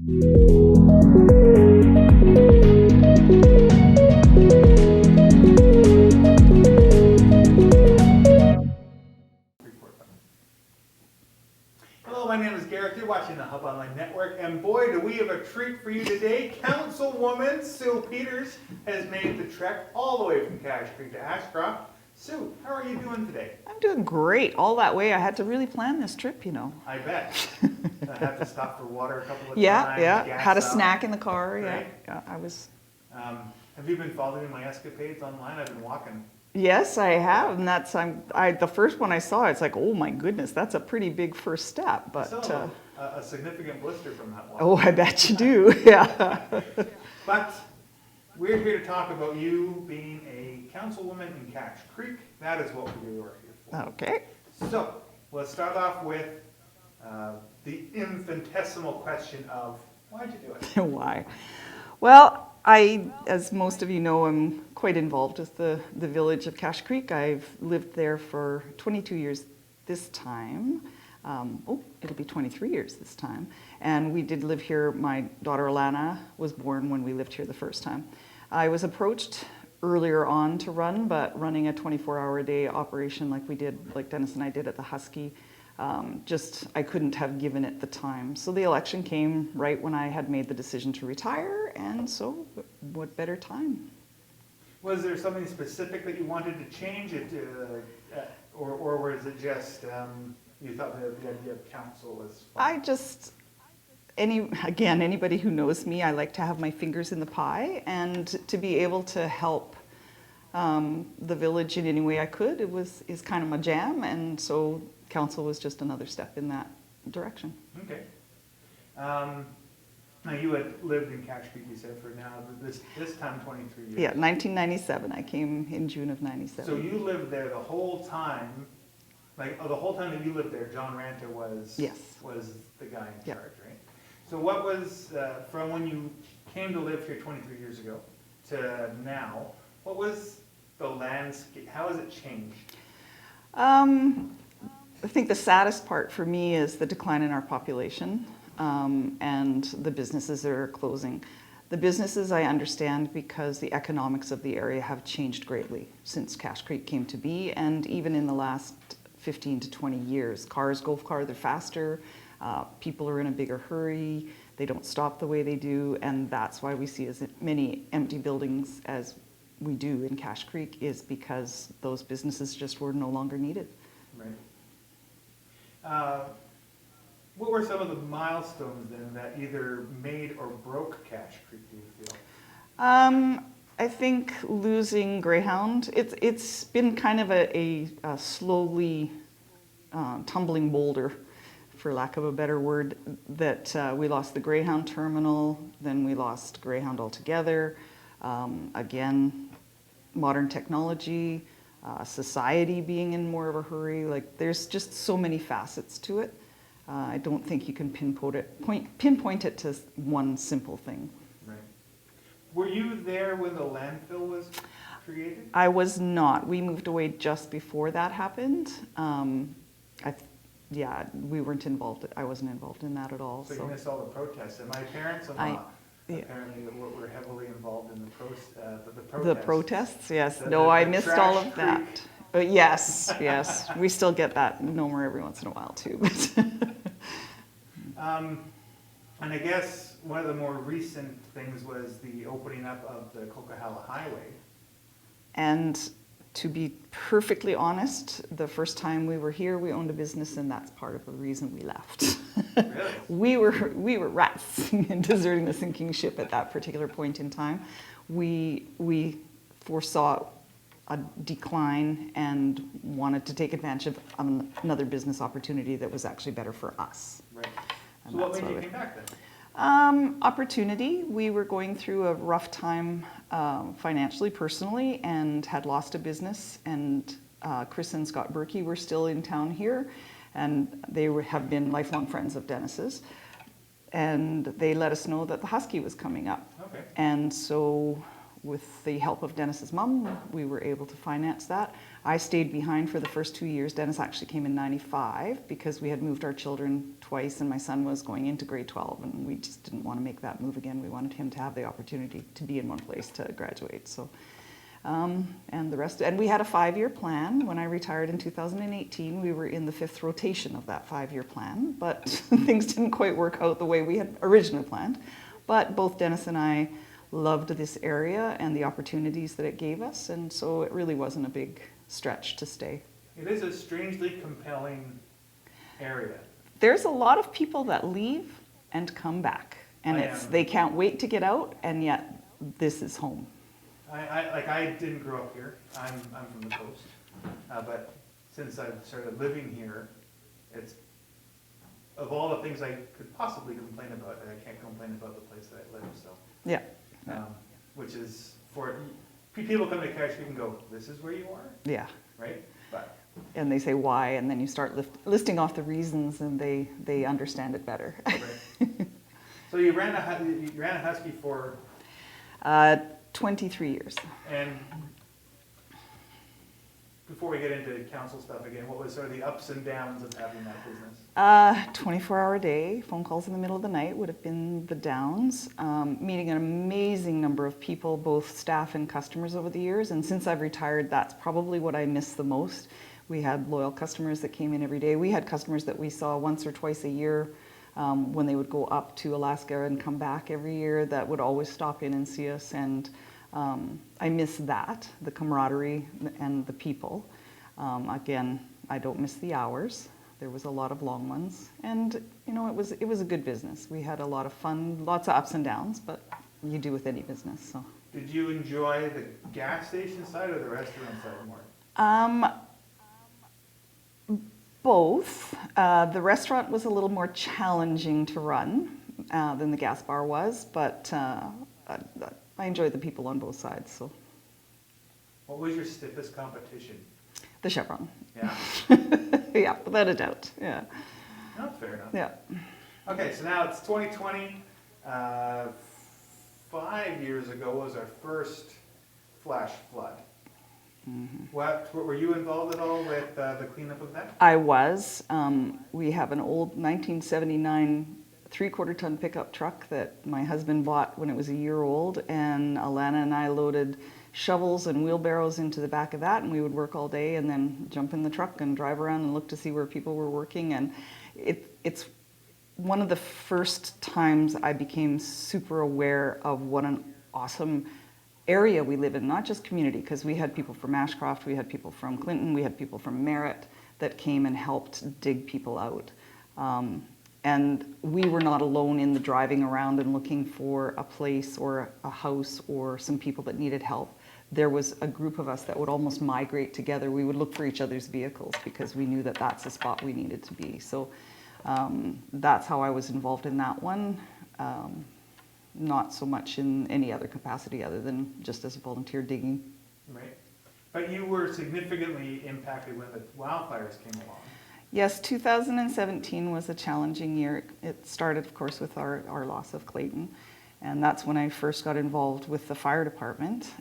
Hello, my name is Gareth. You're watching the Hub Online Network, and boy, do we have a treat for you today. Councilwoman Sue Peters has made the trek all the way from Cache Creek to Ashcroft. Sue, how are you doing today? I'm doing great. All that way, I had to really plan this trip, you know. I bet. I had to stop for water a couple of times. Yeah. Gas Had a up. snack in the car. Right? Yeah, I was. Have you been following my escapades online? I've been walking. Yes, I have, and that's the first one I saw. It's like, oh my goodness, that's a pretty big first step. But So, a significant blister from that walk. oh, I bet you do. Yeah. But we're here to talk about you being a councilwoman in Cache Creek. That is what we are here for. Okay. So, let's start off with the infinitesimal question of, why'd you do it? Why? Well, as most of you know, I'm quite involved with the village of Cache Creek. I've lived there for 22 years this time. It'll be 23 years this time. And we did live here. My daughter Alana was born when we lived here the first time. I was approached earlier on to run, but running a 24-hour-a-day operation like we did, like Dennis and I did at the Husky, I couldn't have given it the time. So the election came right when I had made the decision to retire, and so what better time? Was there something specific that you wanted to change it, or was it just you thought the idea of council was fun? Anybody who knows me, I like to have my fingers in the pie, and to be able to help the village in any way I could, is kind of my jam, and so council was just another step in that direction. Okay. Now you had lived in Cache Creek, you said, for now this time 23 years. Yeah, 1997. I came in June of 97. So you lived there the whole time, the whole time that you lived there, John Ranta was the guy in charge, right? So what was, from when you came to live here 23 years ago to now, what was the landscape, how has it changed? I think the saddest part for me is the decline in our population and the businesses that are closing. The businesses I understand because the economics of the area have changed greatly since Cache Creek came to be, and even in the last 15 to 20 years. Cars go farther faster, people are in a bigger hurry, they don't stop the way they do, and that's why we see as many empty buildings as we do in Cache Creek, is because those businesses just were no longer needed. Right. What were some of the milestones then that either made or broke Cache Creek, do you feel? I think losing Greyhound, it's been kind of a slowly tumbling boulder, for lack of a better word, that we lost the Greyhound terminal, then we lost Greyhound altogether. Again, modern technology, society being in more of a hurry, there's just so many facets to it. I don't think you can pinpoint it to one simple thing. Right. Were you there when the landfill was created? I was not. We moved away just before that happened. We weren't involved. I wasn't involved in that at all. So you missed all the protests, and my parents apparently were heavily involved in the protests. The protests, yes. I missed all of that. But yes, we still get that Nomer every once in a while too. And I guess one of the more recent things was the opening up of the Coquihalla Highway. And to be perfectly honest, the first time we were here, we owned a business, and that's part of the reason we left. Really? we were rats in deserting the sinking ship at that particular point in time. We foresaw a decline and wanted to take advantage of another business opportunity that was actually better for us. Right. So what made you come back then? Opportunity. We were going through a rough time financially, personally, and had lost a business. And Chris and Scott Berkey were still in town here, and they have been lifelong friends of Dennis's. And they let us know that the Husky was coming up. Okay. And so with the help of Dennis's mom, we were able to finance that. I stayed behind for the first 2 years. Dennis actually came in 95 because we had moved our children twice and my son was going into grade 12 and we just didn't want to make that move again. We wanted him to have the opportunity to be in one place to graduate. So, and the rest, and we had a 5-year plan. When I retired in 2018, we were in the 5th rotation of that 5-year plan, but things didn't quite work out the way we had originally planned. But both Dennis and I loved this area and the opportunities that it gave us, and so it really wasn't a big stretch to stay. It is a strangely compelling area. There's a lot of people that leave and come back, and they can't wait to get out, and yet this is home. I didn't grow up here. I'm from the coast, but since I've started living here, it's, of all the things I could possibly complain about, I can't complain about the place that I live. So yeah, which is for people come to Cache Creek and go, this is where you are. Yeah, right. But and they say why, and then you start listing off the reasons, and they understand it better. Right. So you ran a husky for 23 years. And before we get into council stuff again, what was sort of the ups and downs of having that business? 24-hour day, phone calls in the middle of the night would have been the downs. Meeting an amazing number of people, both staff and customers over the years. And since I've retired, that's probably what I miss the most. We had loyal customers that came in every day. We had customers that we saw once or twice a year when they would go up to Alaska and come back every year, that would always stop in and see us. And I miss that, the camaraderie and the people. Again, I don't miss the hours. There was a lot of long ones, and you know, it was a good business. We had a lot of fun, lots of ups and downs, but you do with any business. So, did you enjoy the gas station side or the restaurant side more? Both. The restaurant was a little more challenging to run than the gas bar was, but I enjoyed the people on both sides. So, what was your stiffest competition? The Chevron. Yeah. Yeah, without a doubt. Yeah. No, fair enough. Yeah. Okay, so now it's 2020. 5 years ago was our first flash flood. Mm-hmm. What were you involved at all with the cleanup of that? I was. We have an old 1979 3/4 ton pickup truck that my husband bought when it was a year old, and Alana and I loaded shovels and wheelbarrows into the back of that, and we would work all day and then jump in the truck and drive around and look to see where people were working. And it's one of the first times I became super aware of what an awesome area we live in, not just community, because we had people from Ashcroft, we had people from Clinton, we had people from Merritt that came and helped dig people out. And we were not alone in the driving around and looking for a place or a house or some people that needed help. There was a group of us that would almost migrate together. We would look for each other's vehicles because we knew that that's the spot we needed to be. So that's how I was involved in that one. Not so much in any other capacity other than just as a volunteer digging. Right. But you were significantly impacted when the wildfires came along. Yes, 2017 was a challenging year. It started, of course, with our loss of Clayton, and that's when I first got involved with the fire department.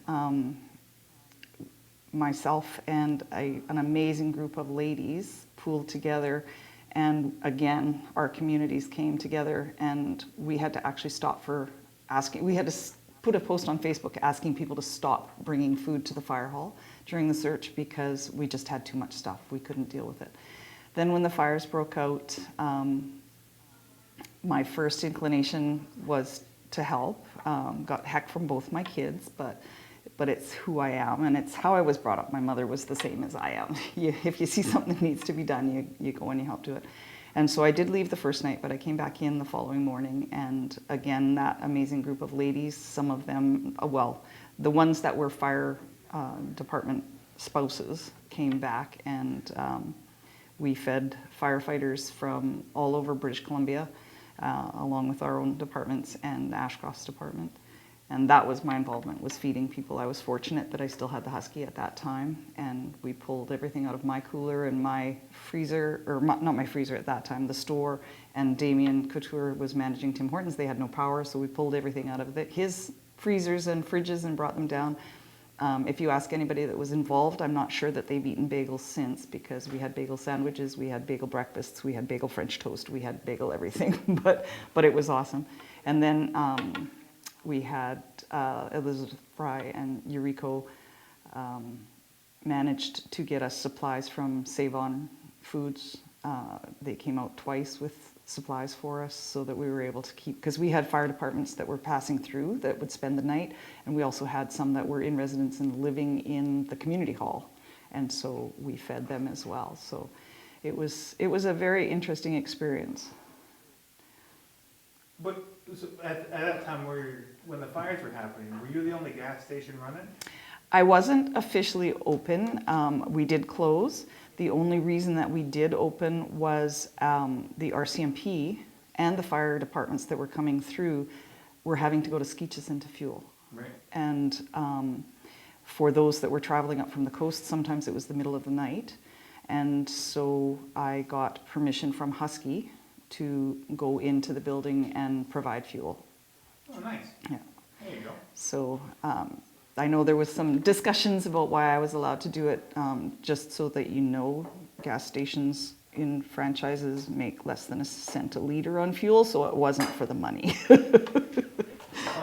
Myself and an amazing group of ladies pooled together, and again, our communities came together, and we had to actually stop for asking. We had to put a post on Facebook asking people to stop bringing food to the fire hall during the search because we just had too much stuff. We couldn't deal with it. Then when the fires broke out, my first inclination was to help. Got heck from both my kids, but it's who I am, and it's how I was brought up. My mother was the same as I am. If you see something that needs to be done, you go and you help do it. And so I did leave the first night, but I came back in the following morning, and again, that amazing group of ladies, some of them, well, the ones that were fire department spouses came back, and we fed firefighters from all over British Columbia, along with our own departments and Ashcroft's department. And that was my involvement, was feeding people. I was fortunate that I still had the Husky at that time, and we pulled everything out of my cooler and my freezer, or not my freezer at that time, the store, and Damien Couture was managing Tim Hortons. They had no power, so we pulled everything out of his freezers and fridges and brought them down. If you ask anybody that was involved, I'm not sure that they've eaten bagels since, because we had bagel sandwiches, we had bagel breakfasts, we had bagel French toast, we had bagel everything, but it was awesome. And then we had Elizabeth Fry and Eureka managed to get us supplies from Save On Foods. They came out twice with supplies for us so that we were able to keep, because we had fire departments that were passing through that would spend the night, and we also had some that were in residence and living in the community hall, and so we fed them as well. So it was a very interesting experience. But so at that time, when the fires were happening, were you the only gas station running? I wasn't officially open. We did close. The only reason that we did open was the RCMP and the fire departments that were coming through were having to go to Skeetchison to fuel. Right. And for those that were traveling up from the coast, sometimes it was the middle of the night. And so I got permission from Husky to go into the building and provide fuel. Oh, nice. Yeah. There you go. So I know there was some discussions about why I was allowed to do it, just so that you know, gas stations in franchises make less than a cent a liter on fuel, so it wasn't for the money. Well,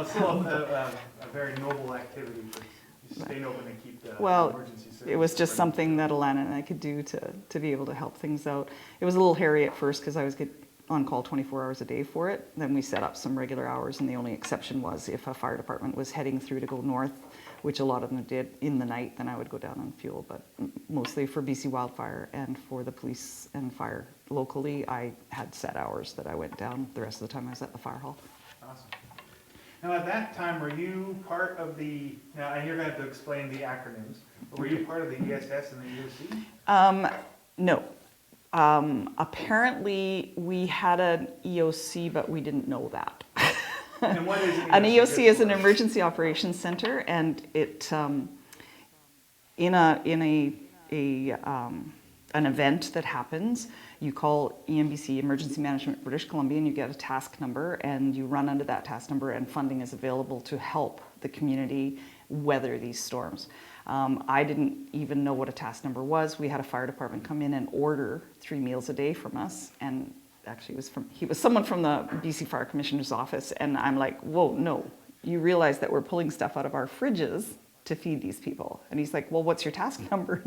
it's still a very noble activity for staying open and keep the emergency service. It was just running. something that Alana and I could do to be able to help things out. It was a little hairy at first because I was on call 24 hours a day for it. Then we set up some regular hours, and the only exception was if a fire department was heading through to go north, which a lot of them did in the night, then I would go down on fuel. But mostly for BC Wildfire and for the police and fire locally, I had set hours that I went down. The rest of the time I was at the fire hall. Awesome. Now at that time, were you part of now and you're going to have to explain the acronyms, but were you part of the ESS and the EOC? No. Apparently we had an EOC, but we didn't know that. And what is an EOC? An EOC is an Emergency Operations Center, and it in an event that happens, you call EMBC, Emergency Management British Columbia, and you get a task number, and you run under that task number, and funding is available to help the community weather these storms. I didn't even know what a task number was. We had a fire department come in and order 3 meals a day from us, and actually he was someone from the BC Fire Commissioner's office, and I'm like, whoa, no, you realize that we're pulling stuff out of our fridges to feed these people. And he's like, well, what's your task number?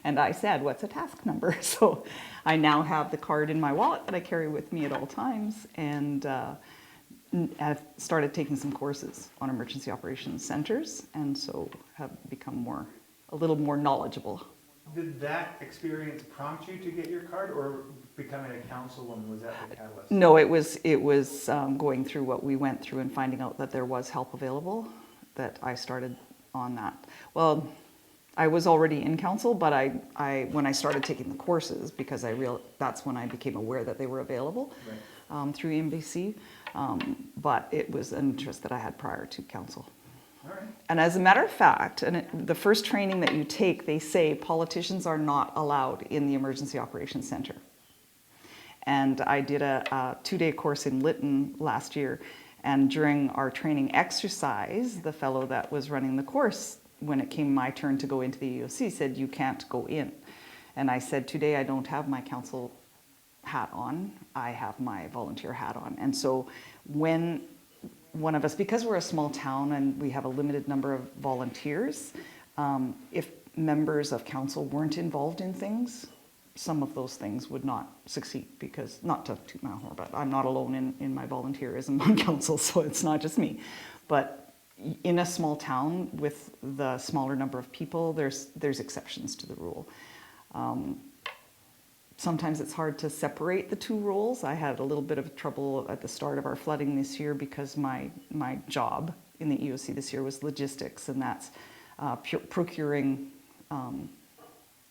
And I said, what's a task number? So I now have the card in my wallet that I carry with me at all times, and I've started taking some courses on emergency operations centers, and so have become a little more knowledgeable. Did that experience prompt you to get your card, or becoming a councilwoman, was that the catalyst? No, it was going through what we went through and finding out that there was help available that I started on that. Well, I was already in council, but I when I started taking the courses, because that's when I became aware that they were available, right, through EMBC. But it was an interest that I had prior to council. All right. And as a matter of fact, the first training that you take, they say politicians are not allowed in the Emergency Operations Center. And I did a 2-day course in Lytton last year, and during our training exercise, the fellow that was running the course, when it came my turn to go into the EOC, said, you can't go in. And I said, today I don't have my council hat on, I have my volunteer hat on. And so when one of us, because we're a small town and we have a limited number of volunteers, if members of council weren't involved in things, some of those things would not succeed, because, not to toot my horn, but I'm not alone in my volunteerism on council, so it's not just me. But in a small town with the smaller number of people, there's exceptions to the rule. Sometimes it's hard to separate the two roles. I had a little bit of trouble at the start of our flooding this year, because my job in the EOC this year was logistics, and that's procuring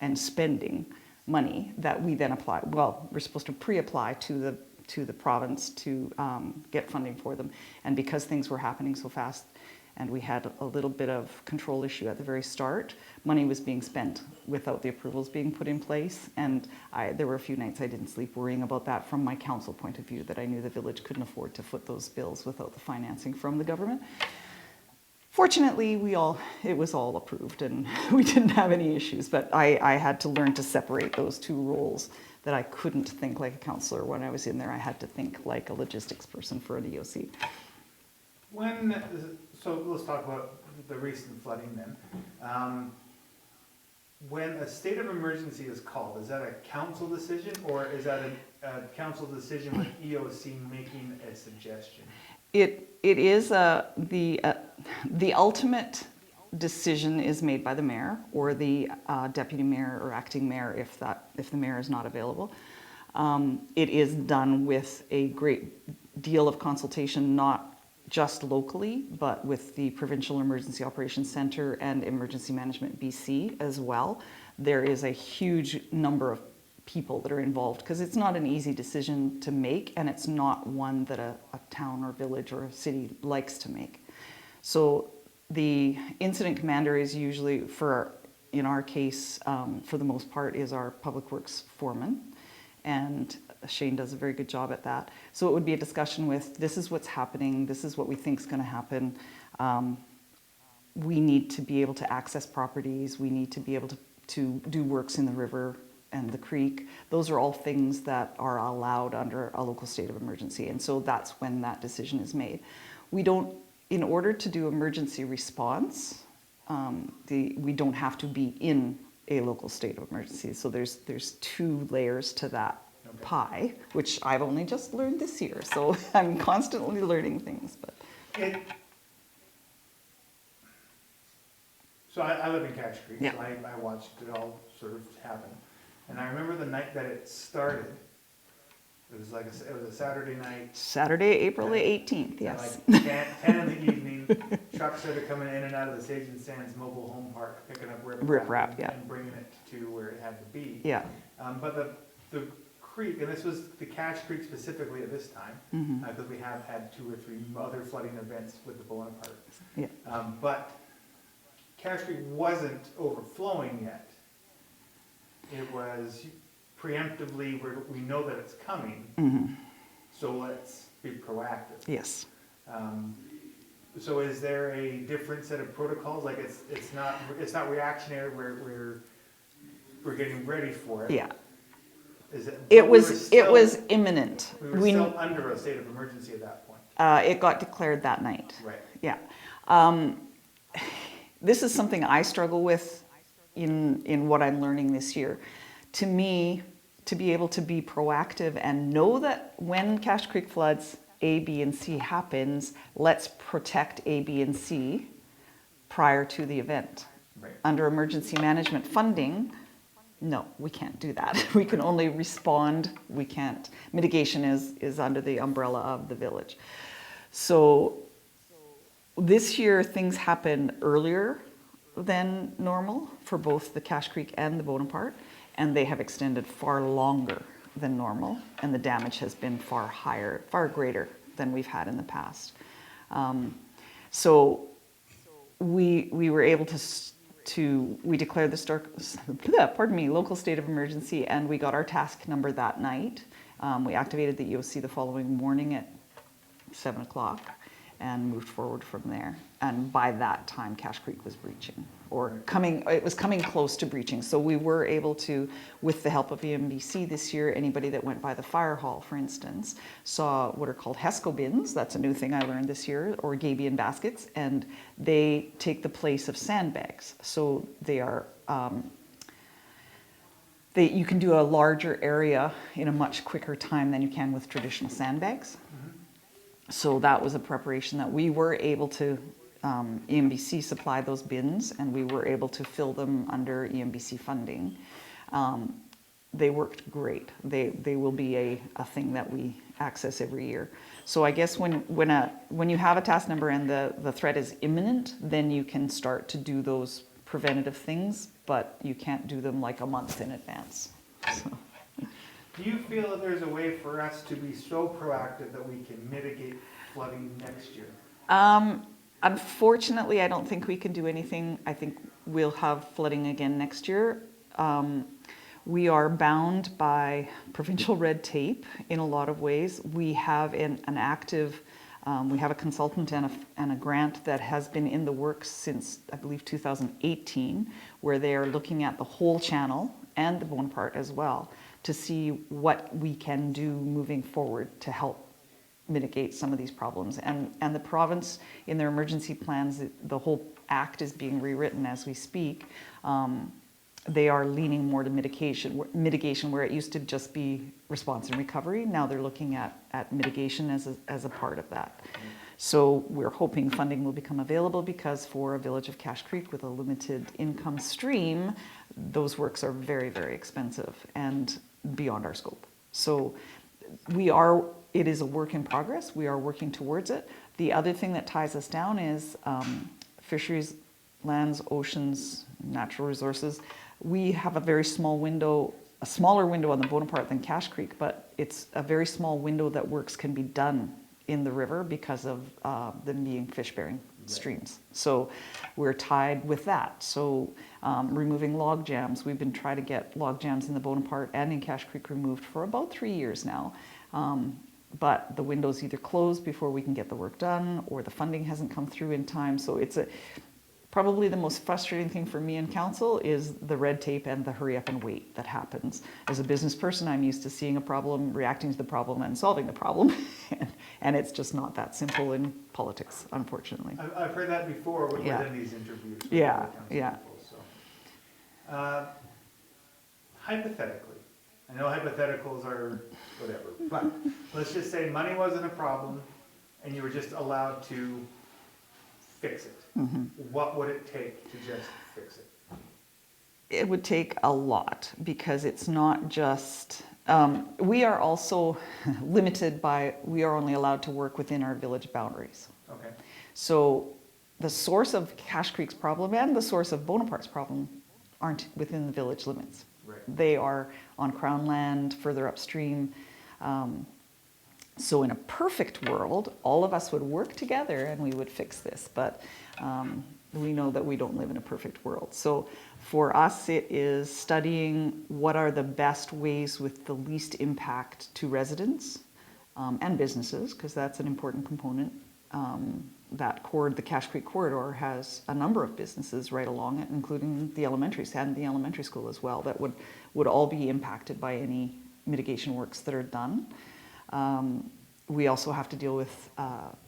and spending money that we then apply. Well, we're supposed to pre-apply to the province to get funding for them. And because things were happening so fast, and we had a little bit of control issue at the very start, money was being spent without the approvals being put in place. And there were a few nights I didn't sleep worrying about that from my council point of view, that I knew the village couldn't afford to foot those bills without the financing from the government. Fortunately, it was all approved and we didn't have any issues, but I had to learn to separate those two roles, that I couldn't think like a councillor when I was in there. I had to think like a logistics person for an EOC. So let's talk about the recent flooding then. When a state of emergency is called, is that a council decision, or is that a council decision with EOC making a suggestion? It is the ultimate decision is made by the mayor or the deputy mayor or acting mayor if the mayor is not available. It is done with a great deal of consultation, not just locally, but with the Provincial Emergency Operations Centre and Emergency Management BC as well. There is a huge number of people that are involved, because it's not an easy decision to make, and it's not one that a town or village or a city likes to make. So the incident commander is usually, in our case, for the most part, is our public works foreman, and Shane does a very good job at that. So it would be a discussion with, this is what's happening, this is what we think is going to happen. We need to be able to access properties, we need to be able to do works in the river and the creek. Those are all things that are allowed under a local state of emergency, and so that's when that decision is made. We don't, in order to do emergency response, we don't have to be in a local state of emergency. So there's two layers to that pie, which I've only just learned this year. So I'm constantly learning things. But so I live in Cache Creek, yeah. so I watched it all sort of happen. And I remember the night that it started. It was a Saturday night. Saturday, April the 18th, yes. Like 10 in the evening, trucks started coming in and out of the Sage and Sands mobile home park, picking up riprap yeah. and bringing it to where it had to be. Yeah. But the creek, and this was the Cache Creek specifically at this time, because we have had 2 or 3 other flooding events with the Bonaparte. Yeah. But Cache Creek wasn't overflowing yet. It was preemptively, we know that it's coming, so let's be proactive. Yes. So is there a different set of protocols? Like it's not reactionary. We're getting ready for it. Yeah. Is it? It was imminent. We were still under a state of emergency at that point. It got declared that night. Right. Yeah. This is something I struggle with in what I'm learning this year. To me, to be able to be proactive and know that when Cache Creek floods, A, B, and C happens, let's protect A, B, and C prior to the event. Right. Under emergency management funding, no, we can't do that. We can only respond. We can't. Mitigation is under the umbrella of the village. So this year things happen earlier than normal for both the Cache Creek and the Bonaparte, and they have extended far longer than normal, and the damage has been far higher, far greater than we've had in the past. So we were able we declared the local state of emergency, and we got our task number that night. We activated the EOC the following morning at 7 o'clock and moved forward from there. And by that time, Cache Creek was breaching, it was coming close to breaching. So we were able to, with the help of EMBC this year, anybody that went by the fire hall, for instance, saw what are called HESCO bins. That's a new thing I learned this year, or Gabion baskets, and they take the place of sandbags. So they are, you can do a larger area in a much quicker time than you can with traditional sandbags. So that was a preparation that we were able to, EMBC supplied those bins, and we were able to fill them under EMBC funding. They worked great. They will be a thing that we access every year. So I guess when you have a task number and the threat is imminent, then you can start to do those preventative things, but you can't do them like a month in advance. So. Do you feel that there's a way for us to be so proactive that we can mitigate flooding next year? Unfortunately, I don't think we can do anything. I think we'll have flooding again next year. We are bound by provincial red tape in a lot of ways. We have an active We have a consultant and a grant that has been in the works since, I believe, 2018, where they are looking at the whole channel and the Bonaparte as well to see what we can do moving forward to help mitigate some of these problems. And the province, in their emergency plans, the whole act is being rewritten as we speak. They are leaning more to mitigation where it used to just be response and recovery. Now they're looking at mitigation as a part of that. So we're hoping funding will become available, because for a village of Cache Creek with a limited income stream, those works are very, very expensive and beyond our scope. So it is a work in progress. We are working towards it. The other thing that ties us down is fisheries, lands, oceans, natural resources. We have a very small window, a smaller window on the Bonaparte than Cache Creek, but it's a very small window that works can be done in the river because of them being fish-bearing streams. So we're tied with that. So removing log jams, we've been trying to get log jams in the Bonaparte and in Cache Creek removed for about 3 years now. But the window's either closed before we can get the work done, or the funding hasn't come through in time. So it's probably the most frustrating thing for me in council is the red tape and the hurry up and wait that happens. As a business person, I'm used to seeing a problem, reacting to the problem, and solving the problem. And it's just not that simple in politics, unfortunately. I've heard that before within these interviews. Yeah. People, so. Hypothetically, I know hypotheticals are whatever, but let's just say money wasn't a problem and you were just allowed to fix it. Mm-hmm. What would it take to just fix it? It would take a lot, because it's not just, we are also limited by, we are only allowed to work within our village boundaries. Okay. So the source of Cache Creek's problem and the source of Bonaparte's problem aren't within the village limits. Right. They are on Crown land, further upstream. So in a perfect world, all of us would work together and we would fix this, but we know that we don't live in a perfect world. So for us, it is studying what are the best ways with the least impact to residents and businesses, because that's an important component. The Cache Creek corridor has a number of businesses right along it, including the elementaries and the elementary school as well, that would all be impacted by any mitigation works that are done. We also have to deal with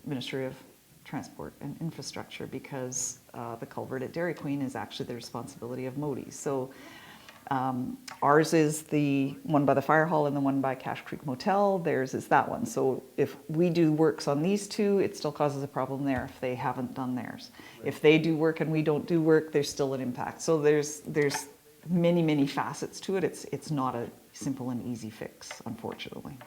Ministry of Transport and Infrastructure, because the culvert at Dairy Queen is actually the responsibility of Modi. So ours is the one by the fire hall and the one by Cache Creek Motel. Theirs is that one. So if we do works on these two, it still causes a problem there if they haven't done theirs. Right. If they do work and we don't do work, there's still an impact. So there's many, many facets to it. It's not a simple and easy fix, unfortunately.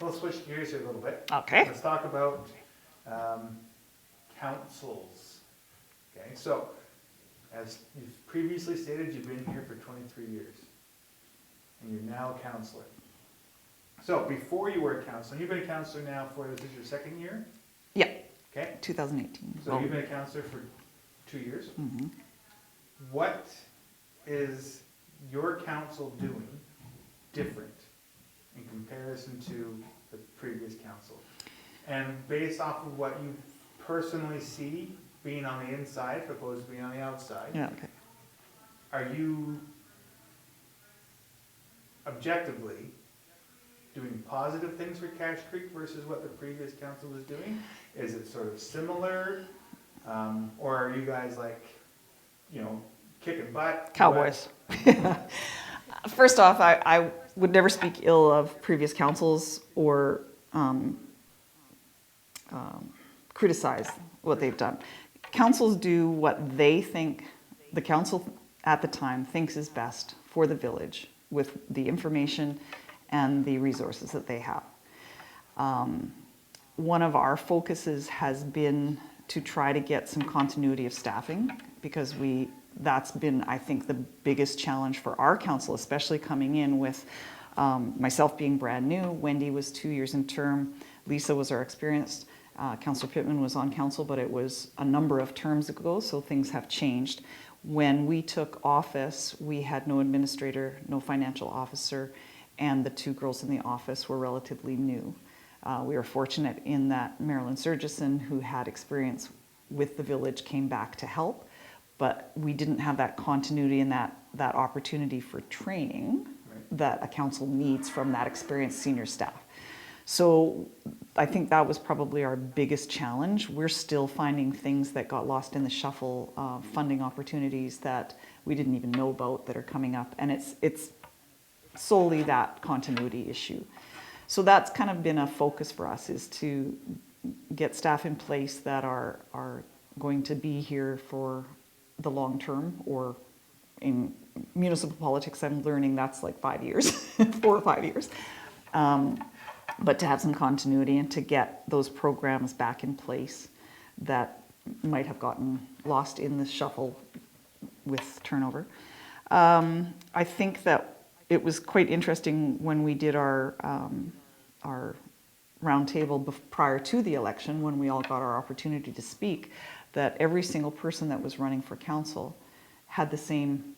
We'll switch gears here a little bit. Okay. Let's talk about councils. Okay, so as you've previously stated, you've been here for 23 years, and you're now a councillor. So before you were a councillor, you've been a councillor now for, this is your second year? Yeah. Okay. 2018. So you've been a councillor for 2 years. Mm-hmm. What is your council doing different in comparison to the previous council? And based off of what you personally see being on the inside as opposed to being on the outside, Yeah, okay. are you objectively doing positive things for Cache Creek versus what the previous council was doing? Is it sort of similar? Or are you guys like, kicking butt? Cowboys. First off, I would never speak ill of previous councils or criticize what they've done. Councils do what they think the council at the time thinks is best for the village with the information and the resources that they have. One of our focuses has been to try to get some continuity of staffing, because that's been, I think, the biggest challenge for our council, especially coming in with myself being brand new. Wendy was 2 years in term. Lisa was our experienced. Councillor Pittman was on council, but it was a number of terms ago, so things have changed. When we took office, we had no administrator, no financial officer, and the 2 girls in the office were relatively new. We were fortunate in that Marilyn Surgison, who had experience with the village, came back to help, but we didn't have that continuity and that opportunity for training that a council needs from that experienced senior staff. So I think that was probably our biggest challenge. We're still finding things that got lost in the shuffle, funding opportunities that we didn't even know about that are coming up, and it's solely that continuity issue. So that's kind of been a focus for us, is to get staff in place that are going to be here for the long term, or in municipal politics, I'm learning that's like 5 years, 4 or 5 years. But to have some continuity and to get those programs back in place that might have gotten lost in the shuffle with turnover. I think that it was quite interesting when we did our roundtable prior to the election, when we all got our opportunity to speak, that every single person that was running for council had the same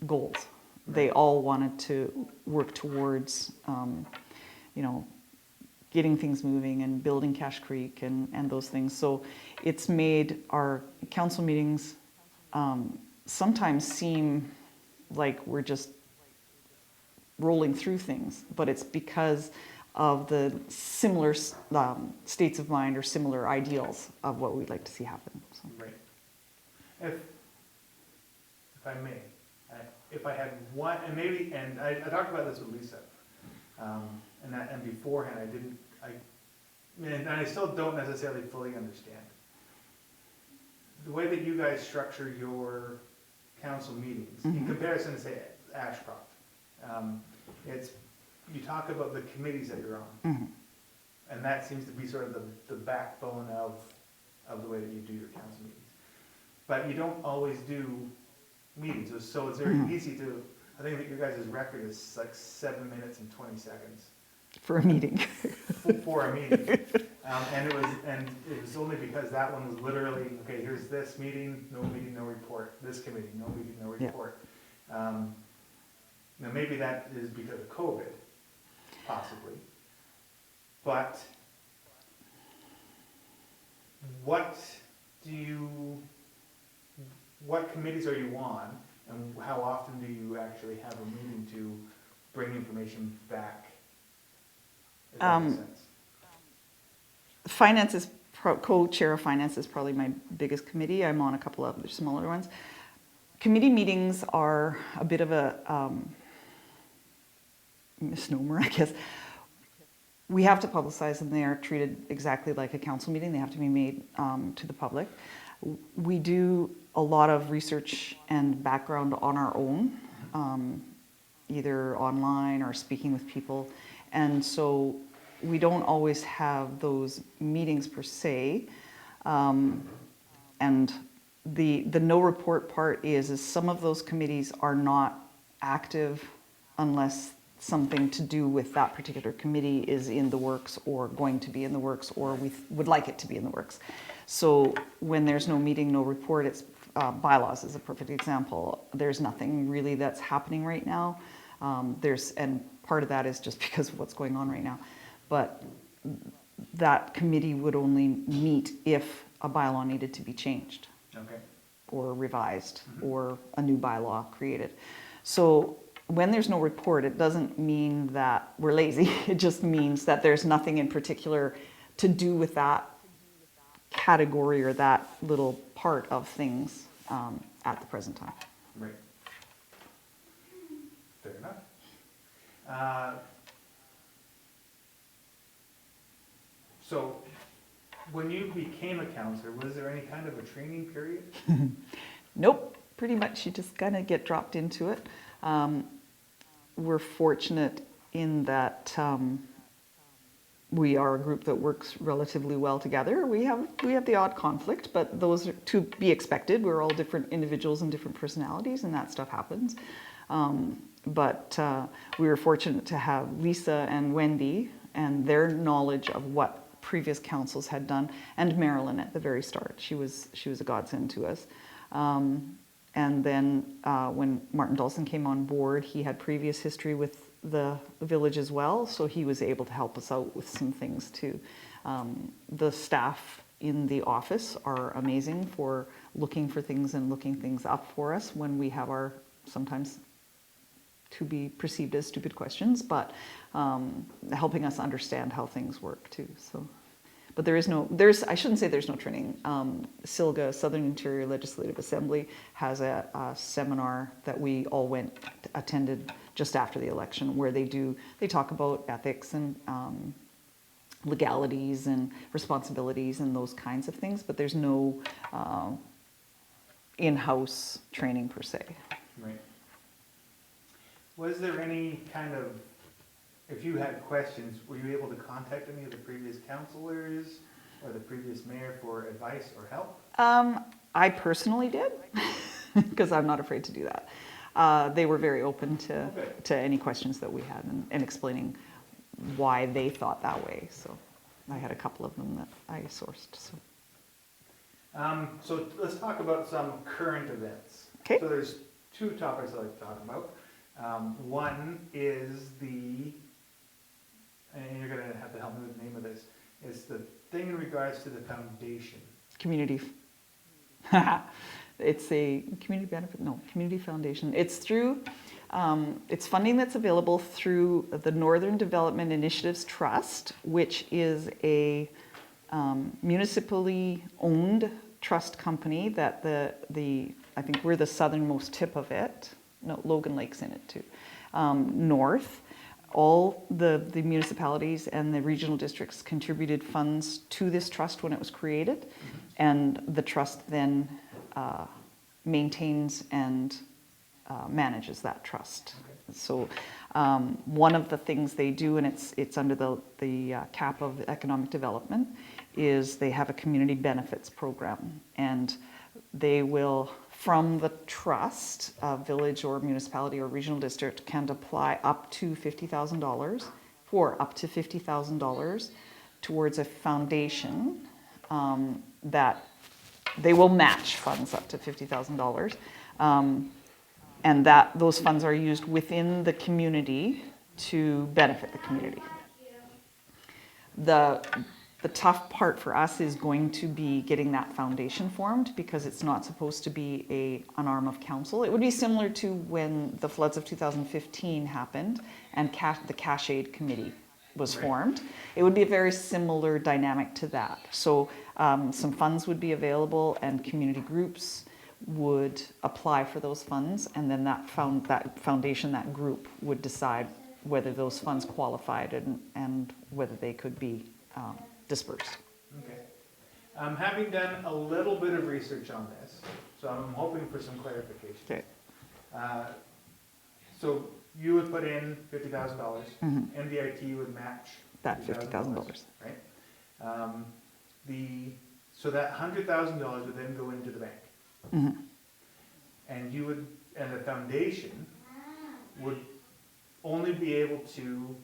goals. They all wanted to work towards getting things moving and building Cache Creek and those things. So it's made our council meetings sometimes seem like we're just rolling through things, but it's because of the similar states of mind or similar ideals of what we'd like to see happen. So. Right. If I may, if I had one, and I talked about this with Lisa, and beforehand and I still don't necessarily fully understand the way that you guys structure your council meetings in comparison to, say, Ashcroft. It's, you talk about the committees that you're on, and that seems to be sort of the backbone of the way that you do your council meetings. But you don't always do meetings, so it's very easy to, I think that your guys' record is like 7 minutes and 20 seconds. For a meeting. For a meeting. And it was only because that one was literally, okay, here's this meeting, no report. This committee, no meeting, no report. Now maybe that is because of COVID, possibly. But what committees are you on, and how often do you actually have a meeting to bring information back? If that makes sense. Finance is co-chair of finance is probably my biggest committee. I'm on a couple of other smaller ones. Committee meetings are a bit of a misnomer, I guess. We have to publicize them. They are treated exactly like a council meeting. They have to be made to the public. We do a lot of research and background on our own, either online or speaking with people. And so we don't always have those meetings per se. And the no report part is some of those committees are not active unless something to do with that particular committee is in the works or going to be in the works, or we would like it to be in the works. So when there's no meeting, no report, it's bylaws is a perfect example. There's nothing really that's happening right now. And part of that is just because of what's going on right now. But that committee would only meet if a bylaw needed to be changed. Okay. Or revised, or a new bylaw created. So when there's no report, it doesn't mean that we're lazy. It just means that there's nothing in particular to do with that category or that little part of things at the present time. Right. Fair enough. So when you became a councillor, was there any kind of a training period? Nope. Pretty much you just kind of get dropped into it. We're fortunate in that we are a group that works relatively well together. We have the odd conflict, but those are to be expected. We're all different individuals and different personalities, and that stuff happens. But we were fortunate to have Lisa and Wendy and their knowledge of what previous councils had done, and Marilyn at the very start. She was a godsend to us. And then when Martin Dawson came on board, he had previous history with the village as well, so he was able to help us out with some things too. The staff in the office are amazing for looking for things and looking things up for us when we have our sometimes to be perceived as stupid questions, but helping us understand how things work too. So, but I shouldn't say there's no training. SILGA, Southern Interior Legislative Assembly, has a seminar that we all attended just after the election, where they talk about ethics and legalities and responsibilities and those kinds of things, but there's no in-house training per se. Right. Was there any kind of, if you had questions, were you able to contact any of the previous councillors or the previous mayor for advice or help? I personally did, because I'm not afraid to do that. They were very open to any questions that we had and explaining why they thought that way. So I had a couple of them that I sourced. So let's talk about some current events. Okay. So there's two topics I'd like to talk about. One is and you're going to have to help me with the name of this, it's the thing in regards to the foundation. Community. It's a community benefit, no, community foundation. It's through, it's funding that's available through the Northern Development Initiatives Trust, which is a municipally owned trust company that I think we're the southernmost tip of it. No, Logan Lake's in it too. North, all the municipalities and the regional districts contributed funds to this trust when it was created, and the trust then maintains and manages that trust. Okay. So one of the things they do, and it's under the cap of economic development, is they have a community benefits program, and they will, from the trust, a village or municipality or regional district can apply up to $50,000 towards a foundation that they will match funds up to $50,000, and that those funds are used within the community to benefit the community. The tough part for us is going to be getting that foundation formed, because it's not supposed to be an arm of council. It would be similar to when the floods of 2015 happened and the Cache Aid Committee was formed. It would be a very similar dynamic to that. So some funds would be available and community groups would apply for those funds, and then that foundation, that group, would decide whether those funds qualified and whether they could be dispersed. Okay. Having done a little bit of research on this, so I'm hoping for some clarification. Okay. So you would put in $50,000, MDIT would match that $50,000, right? So that $100,000 would then go into the bank, and the foundation would only be able to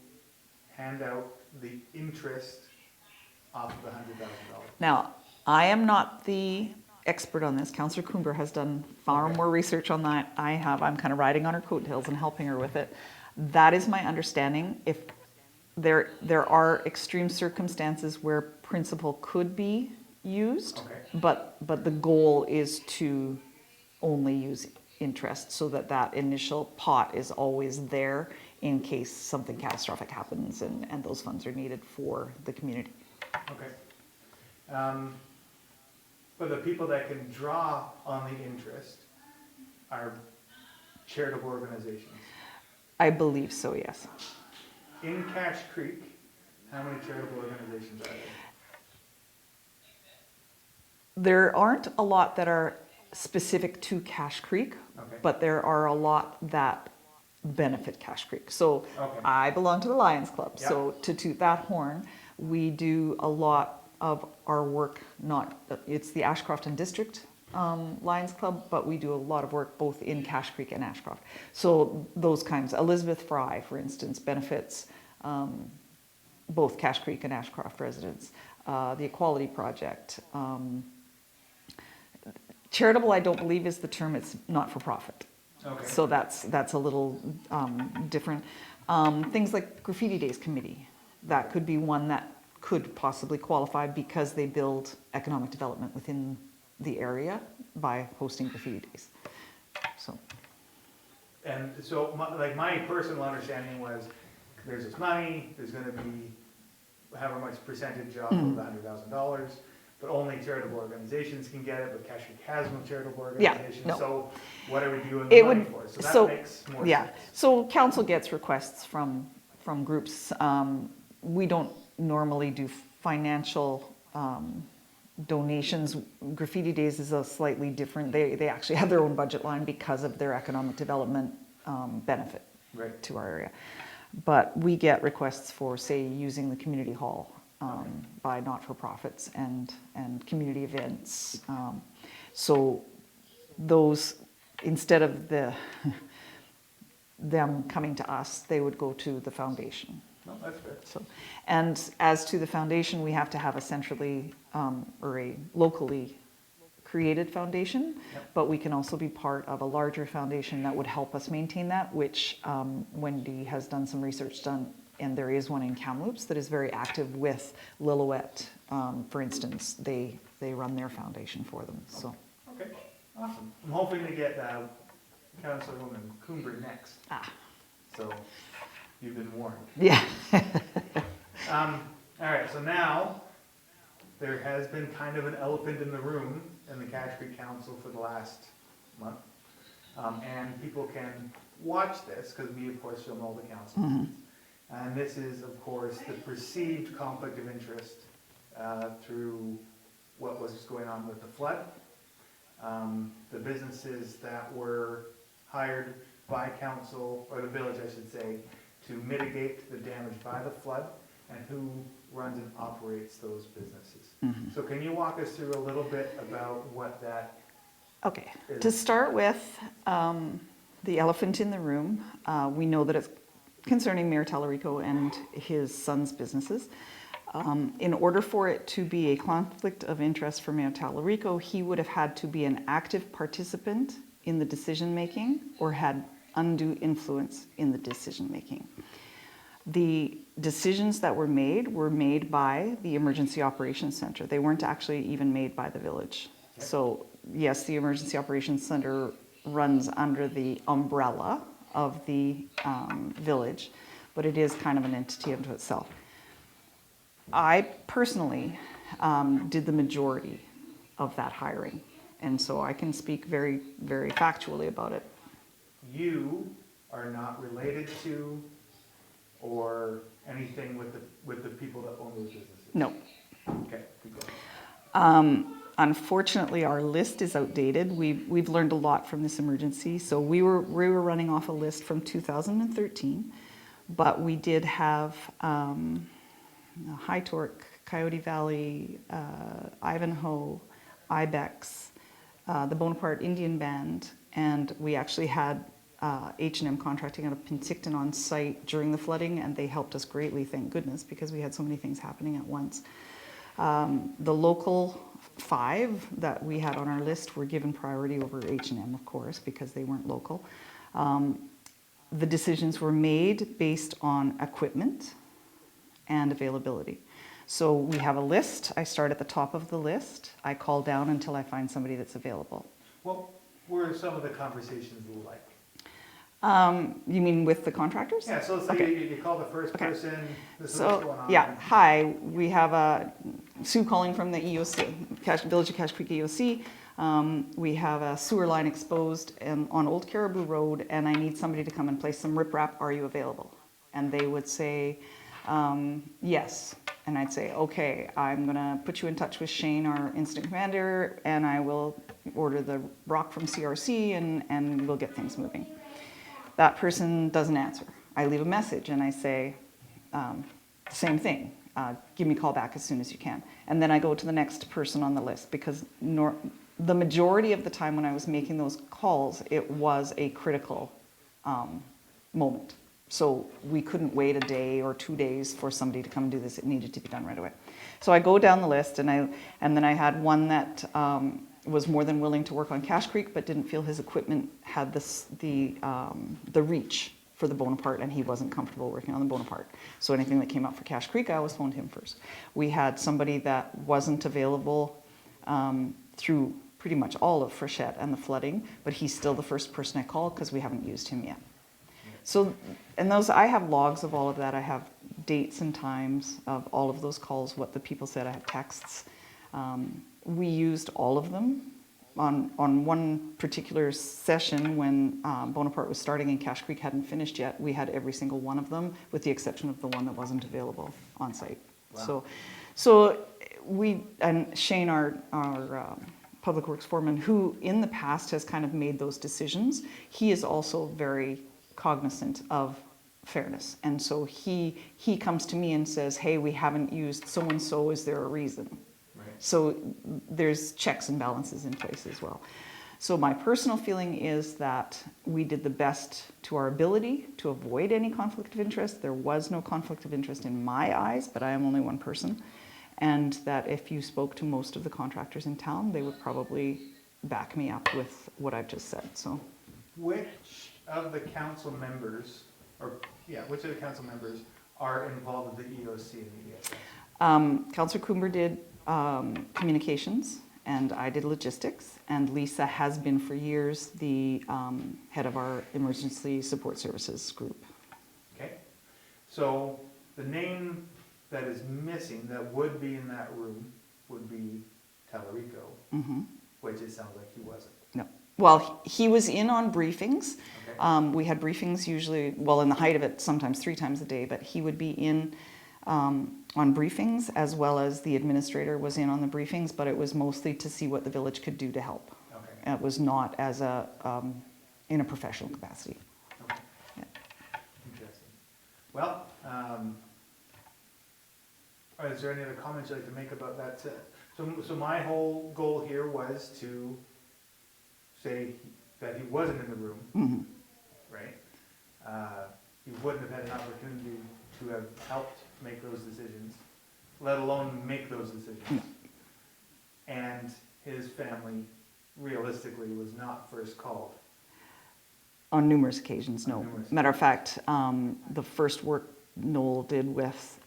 hand out the interest off of the $100,000. Now, I am not the expert on this. Councillor Coomber has done far more research on that. I'm kind of riding on her coattails and helping her with it. That is my understanding. If there are extreme circumstances where principal could be used, but the goal is to only use interest, so that initial pot is always there in case something catastrophic happens and those funds are needed for the community. Okay. But the people that can draw on the interest are charitable organizations? I believe so, yes. In Cache Creek, how many charitable organizations are there? There aren't a lot that are specific to Cache Creek, but there are a lot that benefit Cache Creek. So I belong to the Lions Club, so to toot that horn, we do a lot of our work, it's the Ashcroft and District Lions Club, but we do a lot of work both in Cache Creek and Ashcroft. So those kinds, Elizabeth Fry, for instance, benefits both Cache Creek and Ashcroft residents. The Equality Project. Charitable, I don't believe is the term, it's not for profit. Okay. So that's a little different. Things like Graffiti Days Committee, that could be one that could possibly qualify because they build economic development within the area by hosting graffiti days. So. And so, my personal understanding was, there's this money, there's gonna be however much percentage off of the $100,000, but only charitable organizations can get it, but Cache Creek has no charitable organization. no. So what are we doing the money for? So that makes more sense. So council gets requests from groups. We don't normally do financial donations. Graffiti Days is a slightly different, they actually have their own budget line because of their economic development benefit to our area. But we get requests for, say, using the community hall by not-for-profits and community events. So those, instead of them coming to us, they would go to the foundation. No, that's fair. So, and as to the foundation, we have to have a centrally or a locally created foundation, but we can also be part of a larger foundation that would help us maintain that, which Wendy has done some research done, and there is one in Kamloops that is very active with Lillooet, for instance. They run their foundation for them. So. Okay, awesome. I'm hoping to get Councilwoman Coomber next. So you've been warned. Yeah. All right, so now there has been kind of an elephant in the room in the Cache Creek Council for the last month. And people can watch this because we, of course, film all the council meetings. And this is, of course, the perceived conflict of interest through what was going on with the flood. The businesses that were hired by council, or the village, I should say, to mitigate the damage by the flood, and who runs and operates those businesses. So can you walk us through a little bit about what that Okay. is? To start with, the elephant in the room, we know that it's concerning Mayor Talarico and his son's businesses. In order for it to be a conflict of interest for Mayor Talarico, he would have had to be an active participant in the decision-making or had undue influence in the decision-making. The decisions that were made by the Emergency Operations Center. They weren't actually even made by the village. Okay. So yes, the Emergency Operations Center runs under the umbrella of the village, but it is kind of an entity unto itself. I personally did the majority of that hiring, and so I can speak very, very factually about it. You are not related to or anything with the people that own those businesses? No. Okay, keep going. Unfortunately, our list is outdated. We've learned a lot from this emergency. So we were running off a list from 2013, but we did have High Torque, Coyote Valley, Ivanhoe, Ibex, the Bonaparte Indian Band, and we actually had H&M Contracting out of Penticton on site during the flooding, and they helped us greatly, thank goodness, because we had so many things happening at once. The local 5 that we had on our list were given priority over H&M, of course, because they weren't local. The decisions were made based on equipment and availability. So we have a list. I start at the top of the list. I call down until I find somebody that's available. What were some of the conversations like? You mean with the contractors? Yeah, so let's say you call the first person, this is what's going on. Yeah, hi, we have Sue calling from the EOC, Village of Cache Creek EOC. We have a sewer line exposed on Old Caribou Road, and I need somebody to come and place some riprap. Are you available? And they would say, yes. And I'd say, okay, I'm gonna put you in touch with Shane, our incident commander, and I will order the rock from CRC and we'll get things moving. That person doesn't answer. I leave a message and I say, same thing, give me a call back as soon as you can. And then I go to the next person on the list, because the majority of the time when I was making those calls, it was a critical moment. So we couldn't wait a day or 2 days for somebody to come do this. It needed to be done right away. So I go down the list, and then I had one that was more than willing to work on Cache Creek, but didn't feel his equipment had the reach for the Bonaparte, and he wasn't comfortable working on the Bonaparte. So anything that came up for Cache Creek, I always phoned him first. We had somebody that wasn't available through pretty much all of Frechette and the flooding, but he's still the first person I called because we haven't used him yet. So, and those, I have logs of all of that. I have dates and times of all of those calls, what the people said. I have texts. We used all of them. On one particular session when Bonaparte was starting and Cache Creek hadn't finished yet, we had every single one of them with the exception of the one that wasn't available on site. Wow. So we, and Shane, our Public Works foreman, who in the past has kind of made those decisions, he is also very cognizant of fairness. And so he comes to me and says, hey, we haven't used so-and-so, is there a reason? Right. So there's checks and balances in place as well. So my personal feeling is that we did the best to our ability to avoid any conflict of interest. There was no conflict of interest in my eyes, but I am only one person. And that if you spoke to most of the contractors in town, they would probably back me up with what I've just said. So, which of the council members, which of the council members are involved with the EOC and the ESS? Councillor Coomber did communications, and I did logistics, and Lisa has been for years the head of our emergency support services group. Okay, so the name that is missing that would be in that room would be Talarico, which it sounds like he wasn't. No. Well, he was in on briefings. Okay. We had briefings usually, well, in the height of it, sometimes 3 times a day, but he would be in on briefings, as well as the administrator was in on the briefings, but it was mostly to see what the village could do to help. Okay. It was not as in a professional capacity. Okay. Yeah. Interesting. Well, is there any other comments you'd like to make about that? So my whole goal here was to say that he wasn't in the room, right? He wouldn't have had an opportunity to have helped make those decisions, let alone make those decisions. And his family, realistically, was not first called. On numerous occasions, no. Numerous Matter of fact, the first work Noel did with,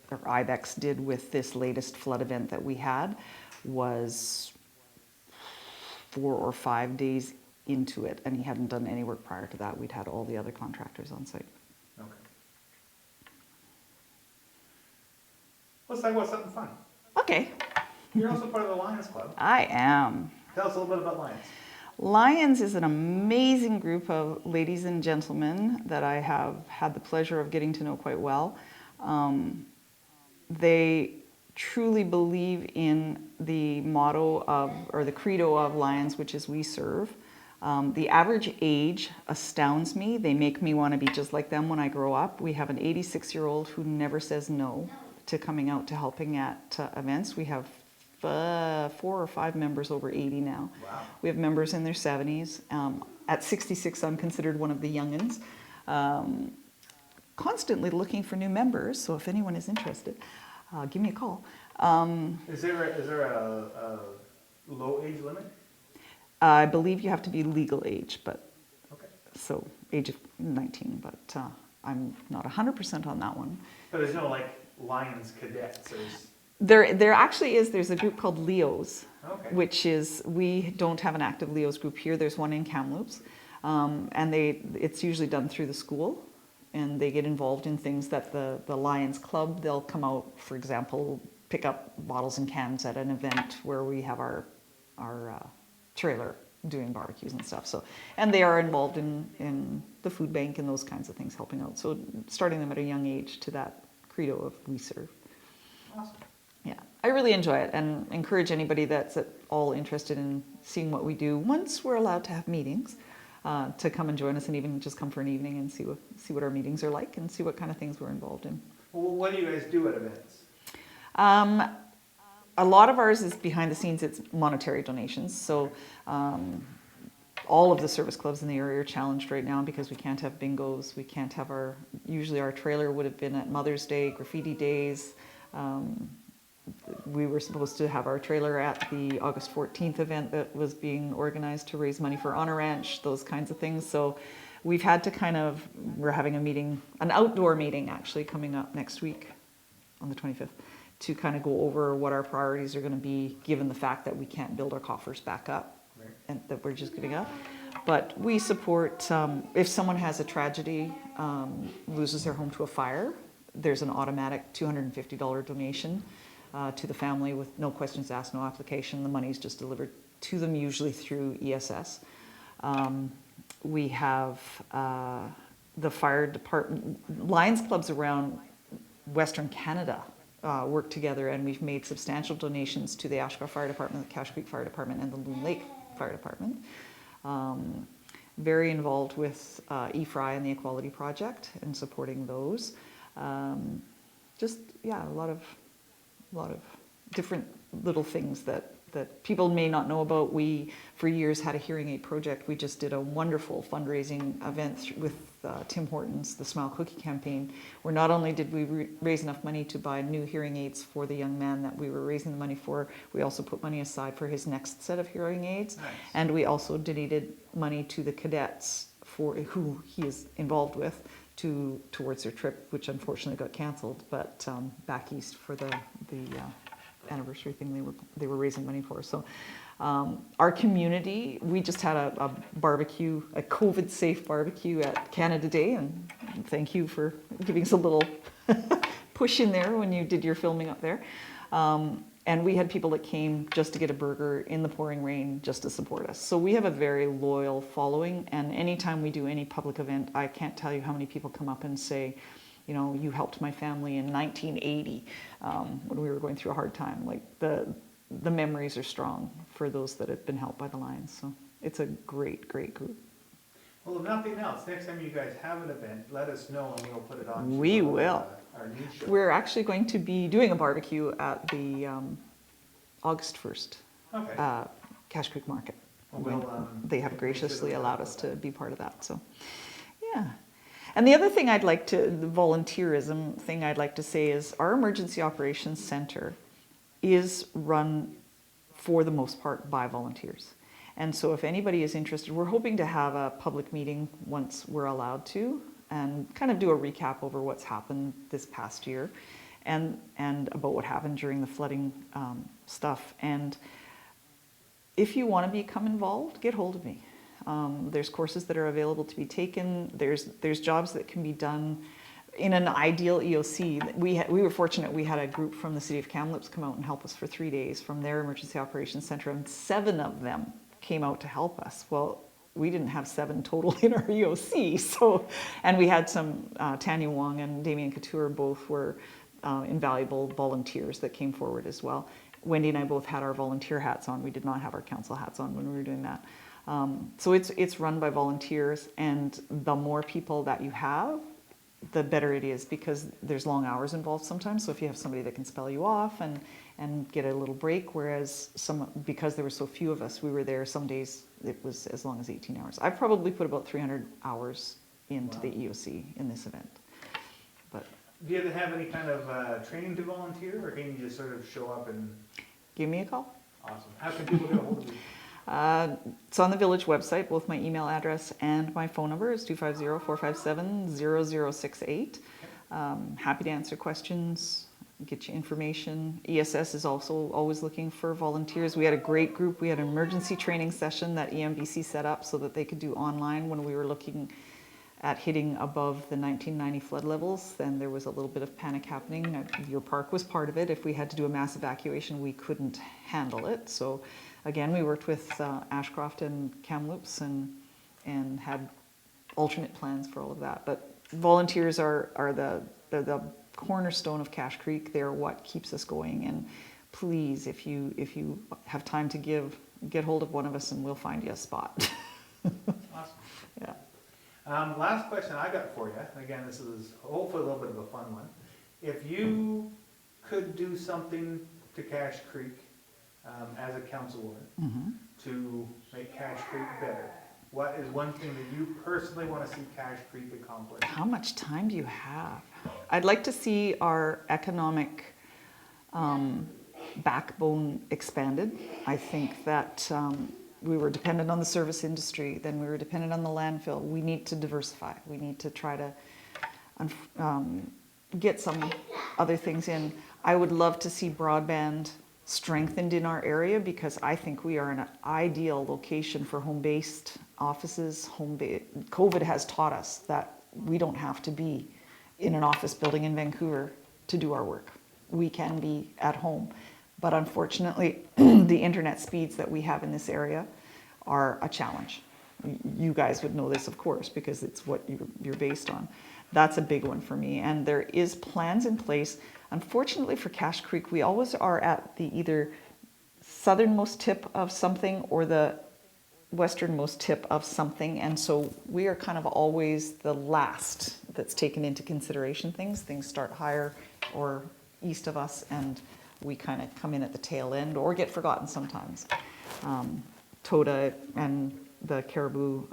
or IBEX did with this latest flood event that we had was 4 or 5 days into it, and he hadn't done any work prior to that. We'd had all the other contractors on site. Okay. Let's talk about something fun. Okay. You're also part of the Lions Club. I am. Tell us a little bit about Lions. Lions is an amazing group of ladies and gentlemen that I have had the pleasure of getting to know quite well. They truly believe in the motto of, or the credo of Lions, which is we serve. The average age astounds me. They make me want to be just like them when I grow up. We have an 86-year-old who never says no to coming out to helping at events. We have 4 or 5 members over 80 now. Wow. We have members in their 70s. At 66, I'm considered one of the youngins. Constantly looking for new members, so if anyone is interested, give me a call. Is there a low age limit? I believe you have to be legal age, but okay. So age of 19, but I'm not 100% on that one. But there's no like Lions cadets. There actually is. There's a group called Leos, okay. Which is, we don't have an active Leos group here. There's one in Kamloops, and it's usually done through the school, and they get involved in things that the Lions Club, they'll come out, for example, pick up bottles and cans at an event where we have our trailer doing barbecues and stuff. So, and they are involved in the food bank and those kinds of things, helping out. So starting them at a young age to that credo of we serve. Awesome. Yeah, I really enjoy it and encourage anybody that's at all interested in seeing what we do once we're allowed to have meetings, to come and join us, and even just come for an evening and see what our meetings are like and see what kind of things we're involved in. Well, what do you guys do at events? A lot of ours is behind the scenes. It's monetary donations. So all of the service clubs in the area are challenged right now because we can't have bingos. We can't have usually our trailer would have been at Mother's Day, graffiti days. we were supposed to have our trailer at the August 14th event that was being organized to raise money for Honor Ranch, those kinds of things. So we've had to we're having a meeting, an outdoor meeting actually coming up next week on the 25th to kind of go over what our priorities are going to be given the fact that we can't build our coffers back up and that we're just giving up. But we support, if someone has a tragedy, loses their home to a fire, there's an automatic $250 donation to the family with no questions asked, no application. The money is just delivered to them, usually through ESS. We have the fire department, Lions clubs around Western Canada work together, and we've made substantial donations to the Ashcroft Fire Department, the Cache Creek Fire Department, and the Loon Lake Fire Department. Very involved with EFRI and the Equality Project and supporting those. Just, yeah, a lot of different little things that people may not know about. We, for years, had a hearing aid project. We just did a wonderful fundraising event with Tim Hortons, the Smile Cookie campaign, where not only did we raise enough money to buy new hearing aids for the young man that we were raising the money for, we also put money aside for his next set of hearing aids. Nice. And we also donated money to the cadets for who he is involved with towards their trip, which unfortunately got canceled, but back east for the anniversary thing they were raising money for. So our community, we just had a barbecue, a COVID-safe barbecue at Canada Day, and thank you for giving us a little push in there when you did your filming up there. And we had people that came just to get a burger in the pouring rain just to support us. So we have a very loyal following, and anytime we do any public event, I can't tell you how many people come up and say, you know, you helped my family in 1980 when we were going through a hard time. Like the memories are strong for those that have been helped by the Lions. So it's a great, great group. Well, if nothing else, next time you guys have an event, let us know and we'll put it on. We will. Our news show. We're actually going to be doing a barbecue at the August 1st Cache Creek Market. Well, they have graciously allowed us to be part of that. So, yeah. And the other thing the volunteerism thing I'd like to say is our Emergency Operations Center is run for the most part by volunteers. And so if anybody is interested, we're hoping to have a public meeting once we're allowed to and kind of do a recap over what's happened this past year and about what happened during the flooding stuff. And if you want to become involved, get hold of me. There's courses that are available to be taken. There's jobs that can be done in an ideal EOC. We were fortunate. We had a group from the city of Kamloops come out and help us for 3 days from their emergency operations center, and 7 of them came out to help us. Well, we didn't have 7 total in our EOC. So, and we had some Tanya Wong and Damien Couture both were invaluable volunteers that came forward as well. Wendy and I both had our volunteer hats on. We did not have our council hats on when we were doing that. So it's run by volunteers, and the more people that you have, the better it is, because there's long hours involved sometimes. So if you have somebody that can spell you off and get a little break, whereas because there were so few of us, we were there some days it was as long as 18 hours. I've probably put about 300 hours into the EOC in this event. But do you have any kind of training to volunteer, or can you just sort of show up and give me a call? Awesome. How can people get a hold of you? It's on the village website. Both my email address and my phone number is 250-457-0068. Happy to answer questions, get you information. ESS is also always looking for volunteers. We had a great group. We had an emergency training session that EMBC set up so that they could do online when we were looking at hitting above the 1990 flood levels. Then there was a little bit of panic happening. Your park was part of it. If we had to do a mass evacuation, we couldn't handle it. So again, we worked with Ashcroft and Kamloops and had alternate plans for all of that. But volunteers are the cornerstone of Cache Creek. They're what keeps us going. And please, if you have time to give, get hold of one of us and we'll find you a spot. Awesome. Yeah. Last question I got for you. Again, this is hopefully a little bit of a fun one. If you could do something to Cache Creek as a councilwoman to make Cache Creek better, what is one thing that you personally want to see Cache Creek accomplish? How much time do you have? I'd like to see our economic backbone expanded. I think that we were dependent on the service industry, then we were dependent on the landfill. We need to diversify. We need to try to get some other things in. I would love to see broadband strengthened in our area because I think we are an ideal location for home-based offices. COVID has taught us that we don't have to be in an office building in Vancouver to do our work. We can be at home. But unfortunately, the internet speeds that we have in this area are a challenge. You guys would know this, of course, because it's what you're based on. That's a big one for me. And there is plans in place. Unfortunately for Cache Creek, we always are at the either southernmost tip of something or the westernmost tip of something. And so we are kind of always the last that's taken into consideration. Things start higher or east of us, and we kind of come in at the tail end or get forgotten sometimes. Toda and the Caribou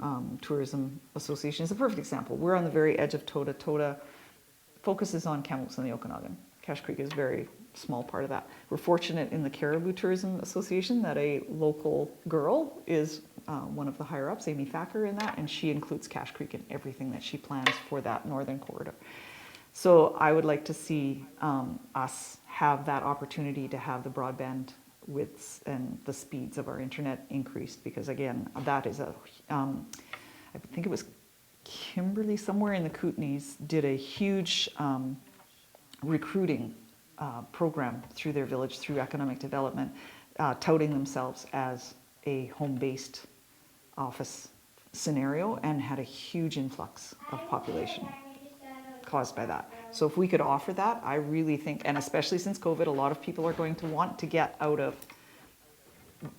Tourism Association is a perfect example. We're on the very edge of Toda. Toda focuses on Kamloops and the Okanagan. Cache Creek is a very small part of that. We're fortunate in the Caribou Tourism Association that a local girl is one of the higher ups, Amy Thacker, in that, and she includes Cache Creek in everything that she plans for that northern corridor. So I would like to see us have that opportunity to have the broadband widths and the speeds of our internet increased, because again, that is I think it was Kimberly somewhere in the Kootenays did a huge recruiting program through their village, through economic development, touting themselves as a home-based office scenario, and had a huge influx of population caused by that. So if we could offer that, I really think, and especially since COVID, a lot of people are going to want to get out of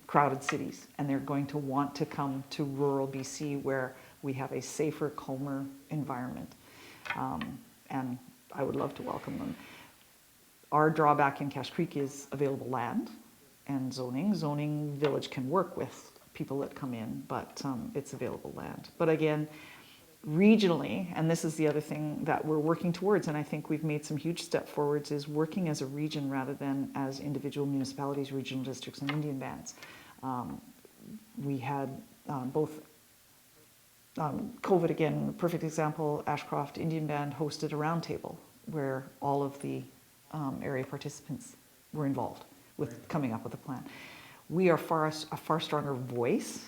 crowded cities, and they're going to want to come to rural BC where we have a safer, calmer environment. And I would love to welcome them. Our drawback in Cache Creek is available land and zoning. Zoning village can work with people that come in, but it's available land. But again, regionally, and this is the other thing that we're working towards, and I think we've made some huge step forwards, is working as a region rather than as individual municipalities, regional districts, and Indian bands. We had both COVID, again, perfect example, Ashcroft Indian Band hosted a roundtable where all of the area participants were involved with coming up with a plan. We are a far stronger voice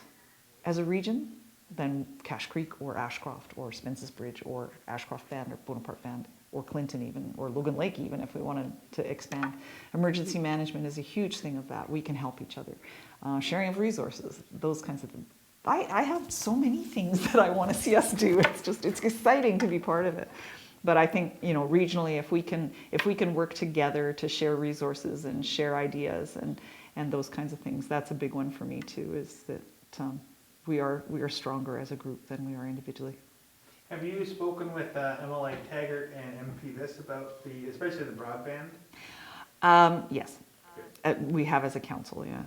as a region than Cache Creek or Ashcroft or Spence's Bridge or Ashcroft Band or Bonaparte Band or Clinton even, or Logan Lake even, if we wanted to expand. Emergency management is a huge thing of that. We can help each other. Sharing of resources, those kinds of things. I have so many things that I want to see us do. It's exciting to be part of it. But I think, regionally, if we can work together to share resources and share ideas and those kinds of things, that's a big one for me too, is that we are stronger as a group than we are individually. Have you spoken with MLA Taggart and MP Viss about especially the broadband? Yes, we have as a council, yeah.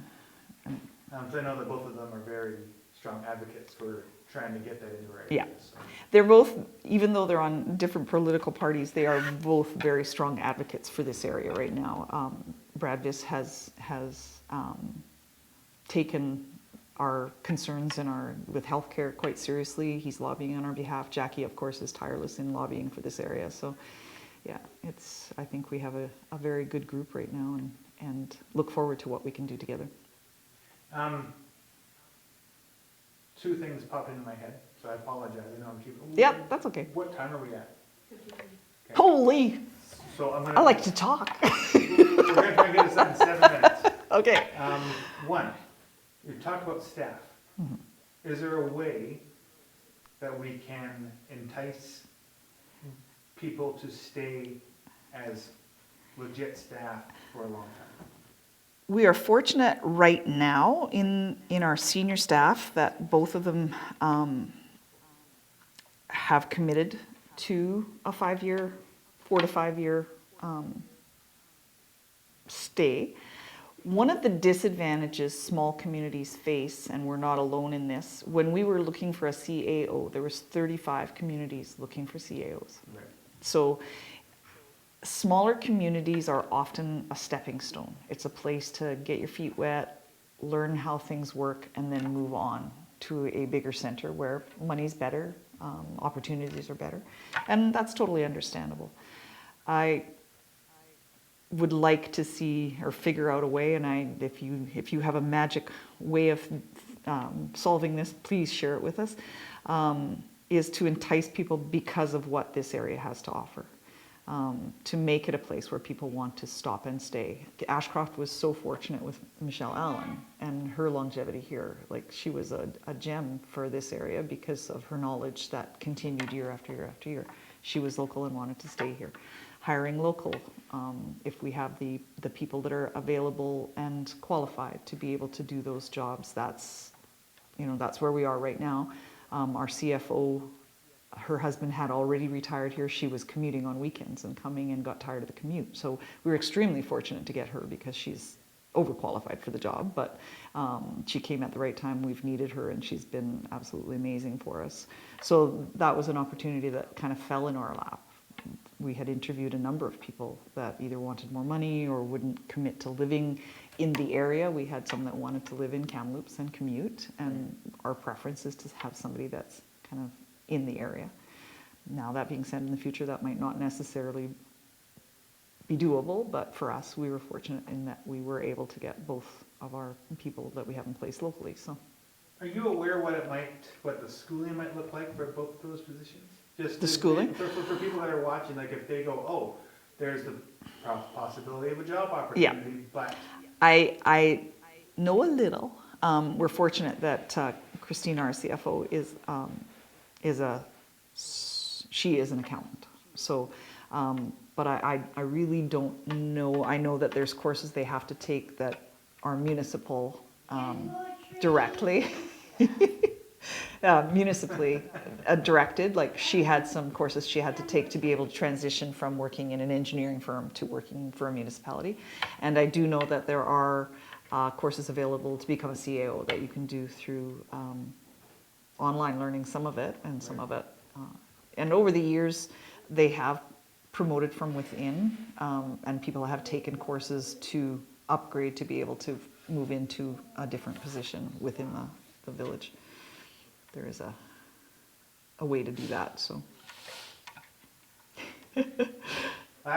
So I know that both of them are very strong advocates for trying to get that into our yeah. areas. So. They're both, even though they're on different political parties, they are both very strong advocates for this area right now. Brad Viss has taken our concerns with healthcare quite seriously. He's lobbying on our behalf. Jackie, of course, is tireless in lobbying for this area. So, yeah, I think we have a very good group right now, and look forward to what we can do together. Two things popped into my head, so I apologize. I know I'm keeping. Yeah, that's okay. What time are we at? Okay. Holy! So I like to talk. We're going to try and get this done in 7 minutes. Okay. One, you talked about staff. Mm-hmm. Is there a way that we can entice people to stay as legit staff for a long time? We are fortunate right now in our senior staff that both of them have committed to a 4 to 5 year stay. One of the disadvantages small communities face, and we're not alone in this, when we were looking for a CAO, there was 35 communities looking for CAOs. Right. So smaller communities are often a stepping stone. It's a place to get your feet wet, learn how things work, and then move on to a bigger center where money's better, opportunities are better, and that's totally understandable. I would like to see or figure out a way, and if you have a magic way of solving this, please share it with us, is to entice people because of what this area has to offer. To make it a place where people want to stop and stay. Ashcroft was so fortunate with Michelle Allen and her longevity here. Like, she was a gem for this area because of her knowledge that continued year after year after year. She was local and wanted to stay here. Hiring local, if we have the people that are available and qualified to be able to do those jobs, that's where we are right now. Our CFO, her husband had already retired here. She was commuting on weekends and coming and got tired of the commute. So we were extremely fortunate to get her because she's overqualified for the job, but she came at the right time. We've needed her and she's been absolutely amazing for us. So that was an opportunity that kind of fell in our lap. We had interviewed a number of people that either wanted more money or wouldn't commit to living in the area. We had some that wanted to live in Kamloops and commute, and our preference is to have somebody that's kind of in the area. Now, that being said, in the future that might not necessarily be doable, but for us, we were fortunate in that we were able to get both of our people that we have in place locally. So, are you aware what the schooling might look like for both those positions? Just the schooling? For people that are watching, like if they go, oh, there's the possibility of a job opportunity, yeah. but... I know a little. We're fortunate that Christine, our CFO, is an accountant. So, but I really don't know. I know that there's courses they have to take that are municipal directly. Municipally directed. Like, she had some courses she had to take to be able to transition from working in an engineering firm to working for a municipality. And I do know that there are courses available to become a CAO that you can do through online learning, some of it, and some of it. And over the years, they have promoted from within, and people have taken courses to upgrade to be able to move into a different position within the village. There is a way to do that, so.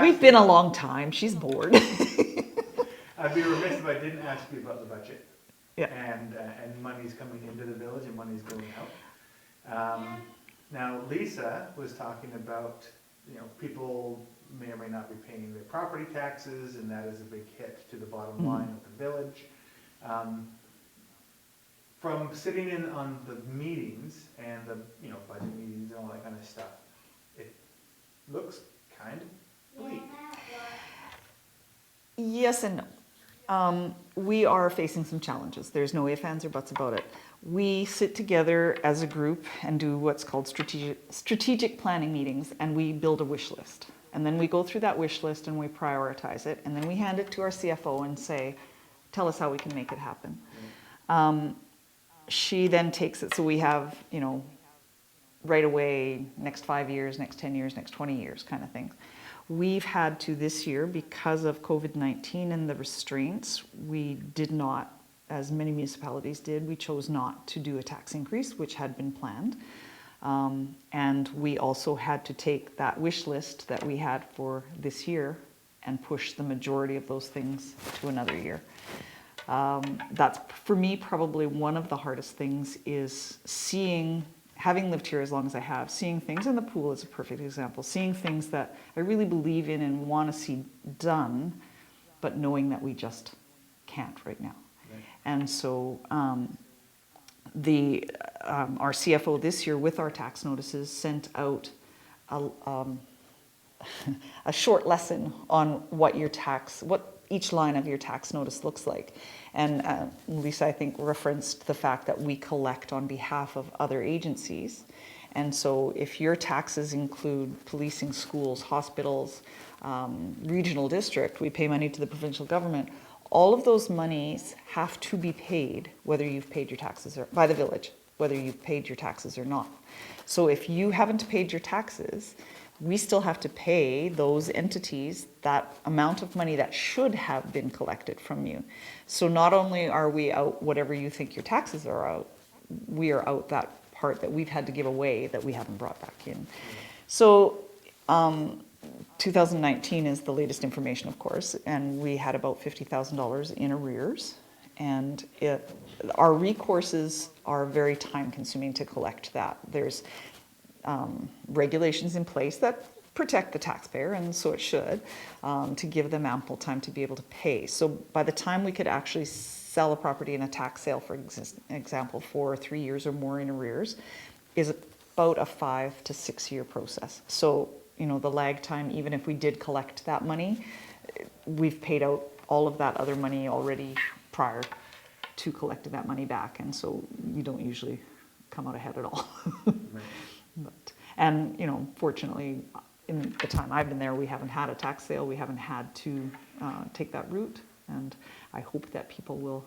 We've been a long time. She's bored. I'd be remiss if I didn't ask you about the budget. Yeah. And money's coming into the village and money's going out. Now, Lisa was talking about, people may or may not be paying their property taxes, and that is a big hit to the bottom line of the village. From sitting in on the meetings and the budget meetings and all that kind of stuff, it looks kind of bleak. Yes and no. We are facing some challenges. There's no ifs, ands, or buts about it. We sit together as a group and do what's called strategic planning meetings, and we build a wish list. And then we go through that wish list and we prioritize it, and then we hand it to our CFO and say, tell us how we can make it happen. She then takes it, so we have, right away, next 5 years, next 10 years, next 20 years kind of thing. We've had to this year, because of COVID-19 and the restraints, we did not, as many municipalities did, we chose not to do a tax increase, which had been planned. And we also had to take that wish list that we had for this year and push the majority of those things to another year. That's, for me, probably one of the hardest things is having lived here as long as I have, seeing things, and the pool is a perfect example, seeing things that I really believe in and want to see done, but knowing that we just can't right now. Right. And so our CFO this year, with our tax notices, sent out a short lesson on what each line of your tax notice looks like. And Lisa, I think, referenced the fact that we collect on behalf of other agencies. And so if your taxes include policing, schools, hospitals, regional district, we pay money to the provincial government, all of those monies have to be paid, whether you've paid your taxes or by the village, whether you've paid your taxes or not. So if you haven't paid your taxes, we still have to pay those entities that amount of money that should have been collected from you. So not only are we out whatever you think your taxes are out, we are out that part that we've had to give away that we haven't brought back in. So 2019 is the latest information, of course, and we had about $50,000 in arrears. And our recourses are very time consuming to collect that. There's regulations in place that protect the taxpayer, and so it should, to give them ample time to be able to pay. So by the time we could actually sell a property in a tax sale, for example, for 3 years or more in arrears, is about a 5 to 6 year process. So, you know, the lag time, even if we did collect that money, we've paid out all of that other money already prior to collecting that money back, and so you don't usually come out ahead at all. And you know, fortunately, in the time I've been there, we haven't had a tax sale. We haven't had to take that route, and I hope that people will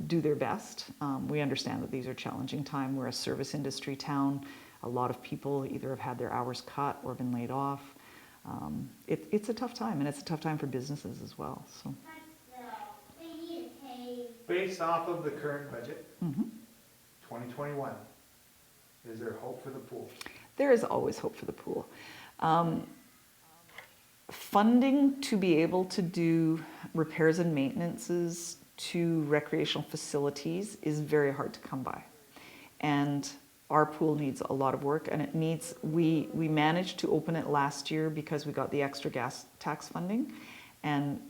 do their best. We understand that these are challenging times. We're a service industry town. A lot of people either have had their hours cut or been laid off. It's a tough time, and it's a tough time for businesses as well. So, based off of the current budget, 2021, is there hope for the pool? There is always hope for the pool. Funding to be able to do repairs and maintenances to recreational facilities is very hard to come by. And our pool needs a lot of work, and it needs, we managed to open it last year because we got the extra gas tax funding. And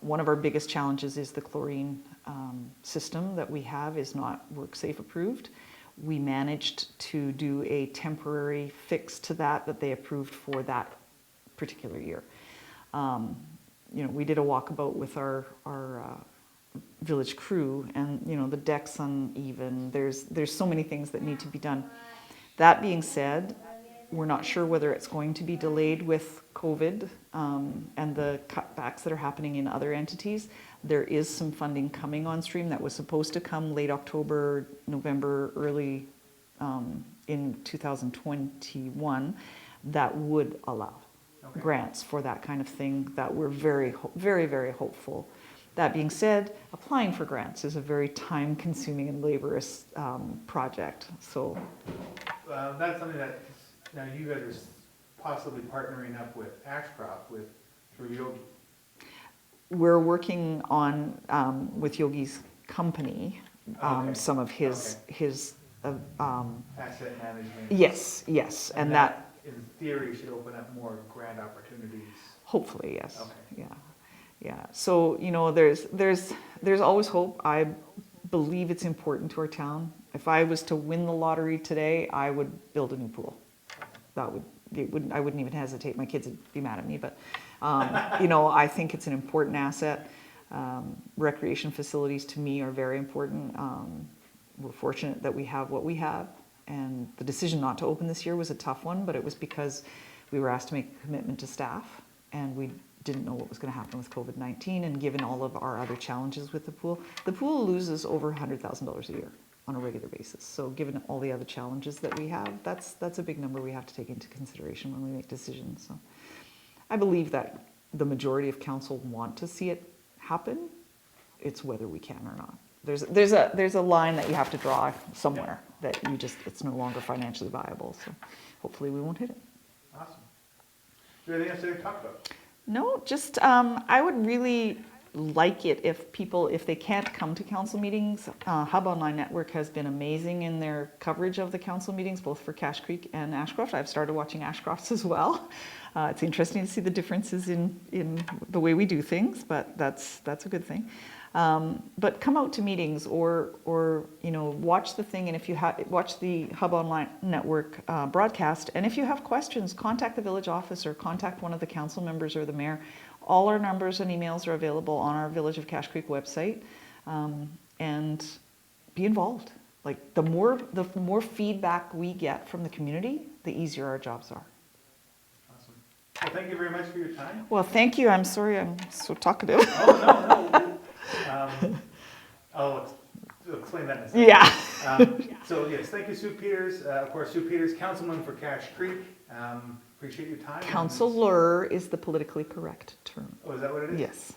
one of our biggest challenges is the chlorine system that we have is not WorkSafe approved. We managed to do a temporary fix to that they approved for that particular year. You know, we did a walkabout with our village crew, and you know, the deck's uneven. There's so many things that need to be done. That being said, we're not sure whether it's going to be delayed with COVID and the cutbacks that are happening in other entities. There is some funding coming on stream that was supposed to come late October, November, early in 2021 that would allow grants for that kind of thing, that we're very, very hopeful. That being said, applying for grants is a very time-consuming and laborious project. So that's something that now you guys are possibly partnering up with Ashcroft through Yogi. We're working on with Yogi's company some of his asset management. Yes, and that in theory should open up more grant opportunities. Hopefully, yes. Okay. Yeah. So you know, there's always hope. I believe it's important to our town. If I was to win the lottery today, I would build a new pool. I wouldn't even hesitate. My kids would be mad at me, but you know, I think it's an important asset. Recreation facilities to me are very important. We're fortunate that we have what we have, and the decision not to open this year was a tough one, but it was because we were asked to make a commitment to staff, and we didn't know what was going to happen with COVID-19, and given all of our other challenges with the pool loses over $100,000 a year on a regular basis. So given all the other challenges that we have, that's a big number we have to take into consideration when we make decisions. So I believe that the majority of council want to see it happen. It's whether we can or not. There's a line that you have to draw somewhere that it's no longer financially viable. So hopefully we won't hit it. Awesome. Is there anything else to talk about? No, just I would really like it if they can't come to council meetings. Hub Online Network has been amazing in their coverage of the council meetings, both for Cache Creek and Ashcroft. I've started watching Ashcroft's as well. It's interesting to see the differences in the way we do things, but that's a good thing. But come out to meetings or you know, watch the thing, and if you watch the Hub Online Network broadcast, and if you have questions, contact the village office or contact one of the council members or the mayor. All our numbers and emails are available on our Village of Cache Creek website, and be involved. Like the more feedback we get from the community, the easier our jobs are. Awesome. Well, thank you very much for your time. Well, thank you. I'm sorry I'm so talkative. Oh, no. I'll explain that in a second. Yeah. So yes, thank you, Sue Peters. Of course, Sue Peters, councilman for Cache Creek. Appreciate your time. Councillor is the politically correct term. Oh, is that what it is? Yes.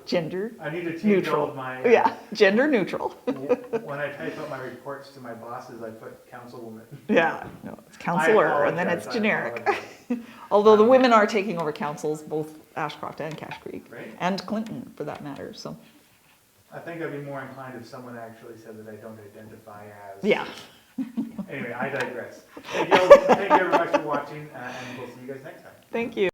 Gender I need to change neutral. all of my... Yeah, gender neutral. When I type up my reports to my bosses, I put councilwoman. Yeah, no, it's councillor, and then it's I generic. apologize. Although the women are taking over councils, both Ashcroft and Cache Creek, Right. and Clinton for that matter. So, I think I'd be more inclined if someone actually said that I don't identify as... yeah. Anyway, I digress. Thank you very much for watching, and we'll see you guys next time. Thank you.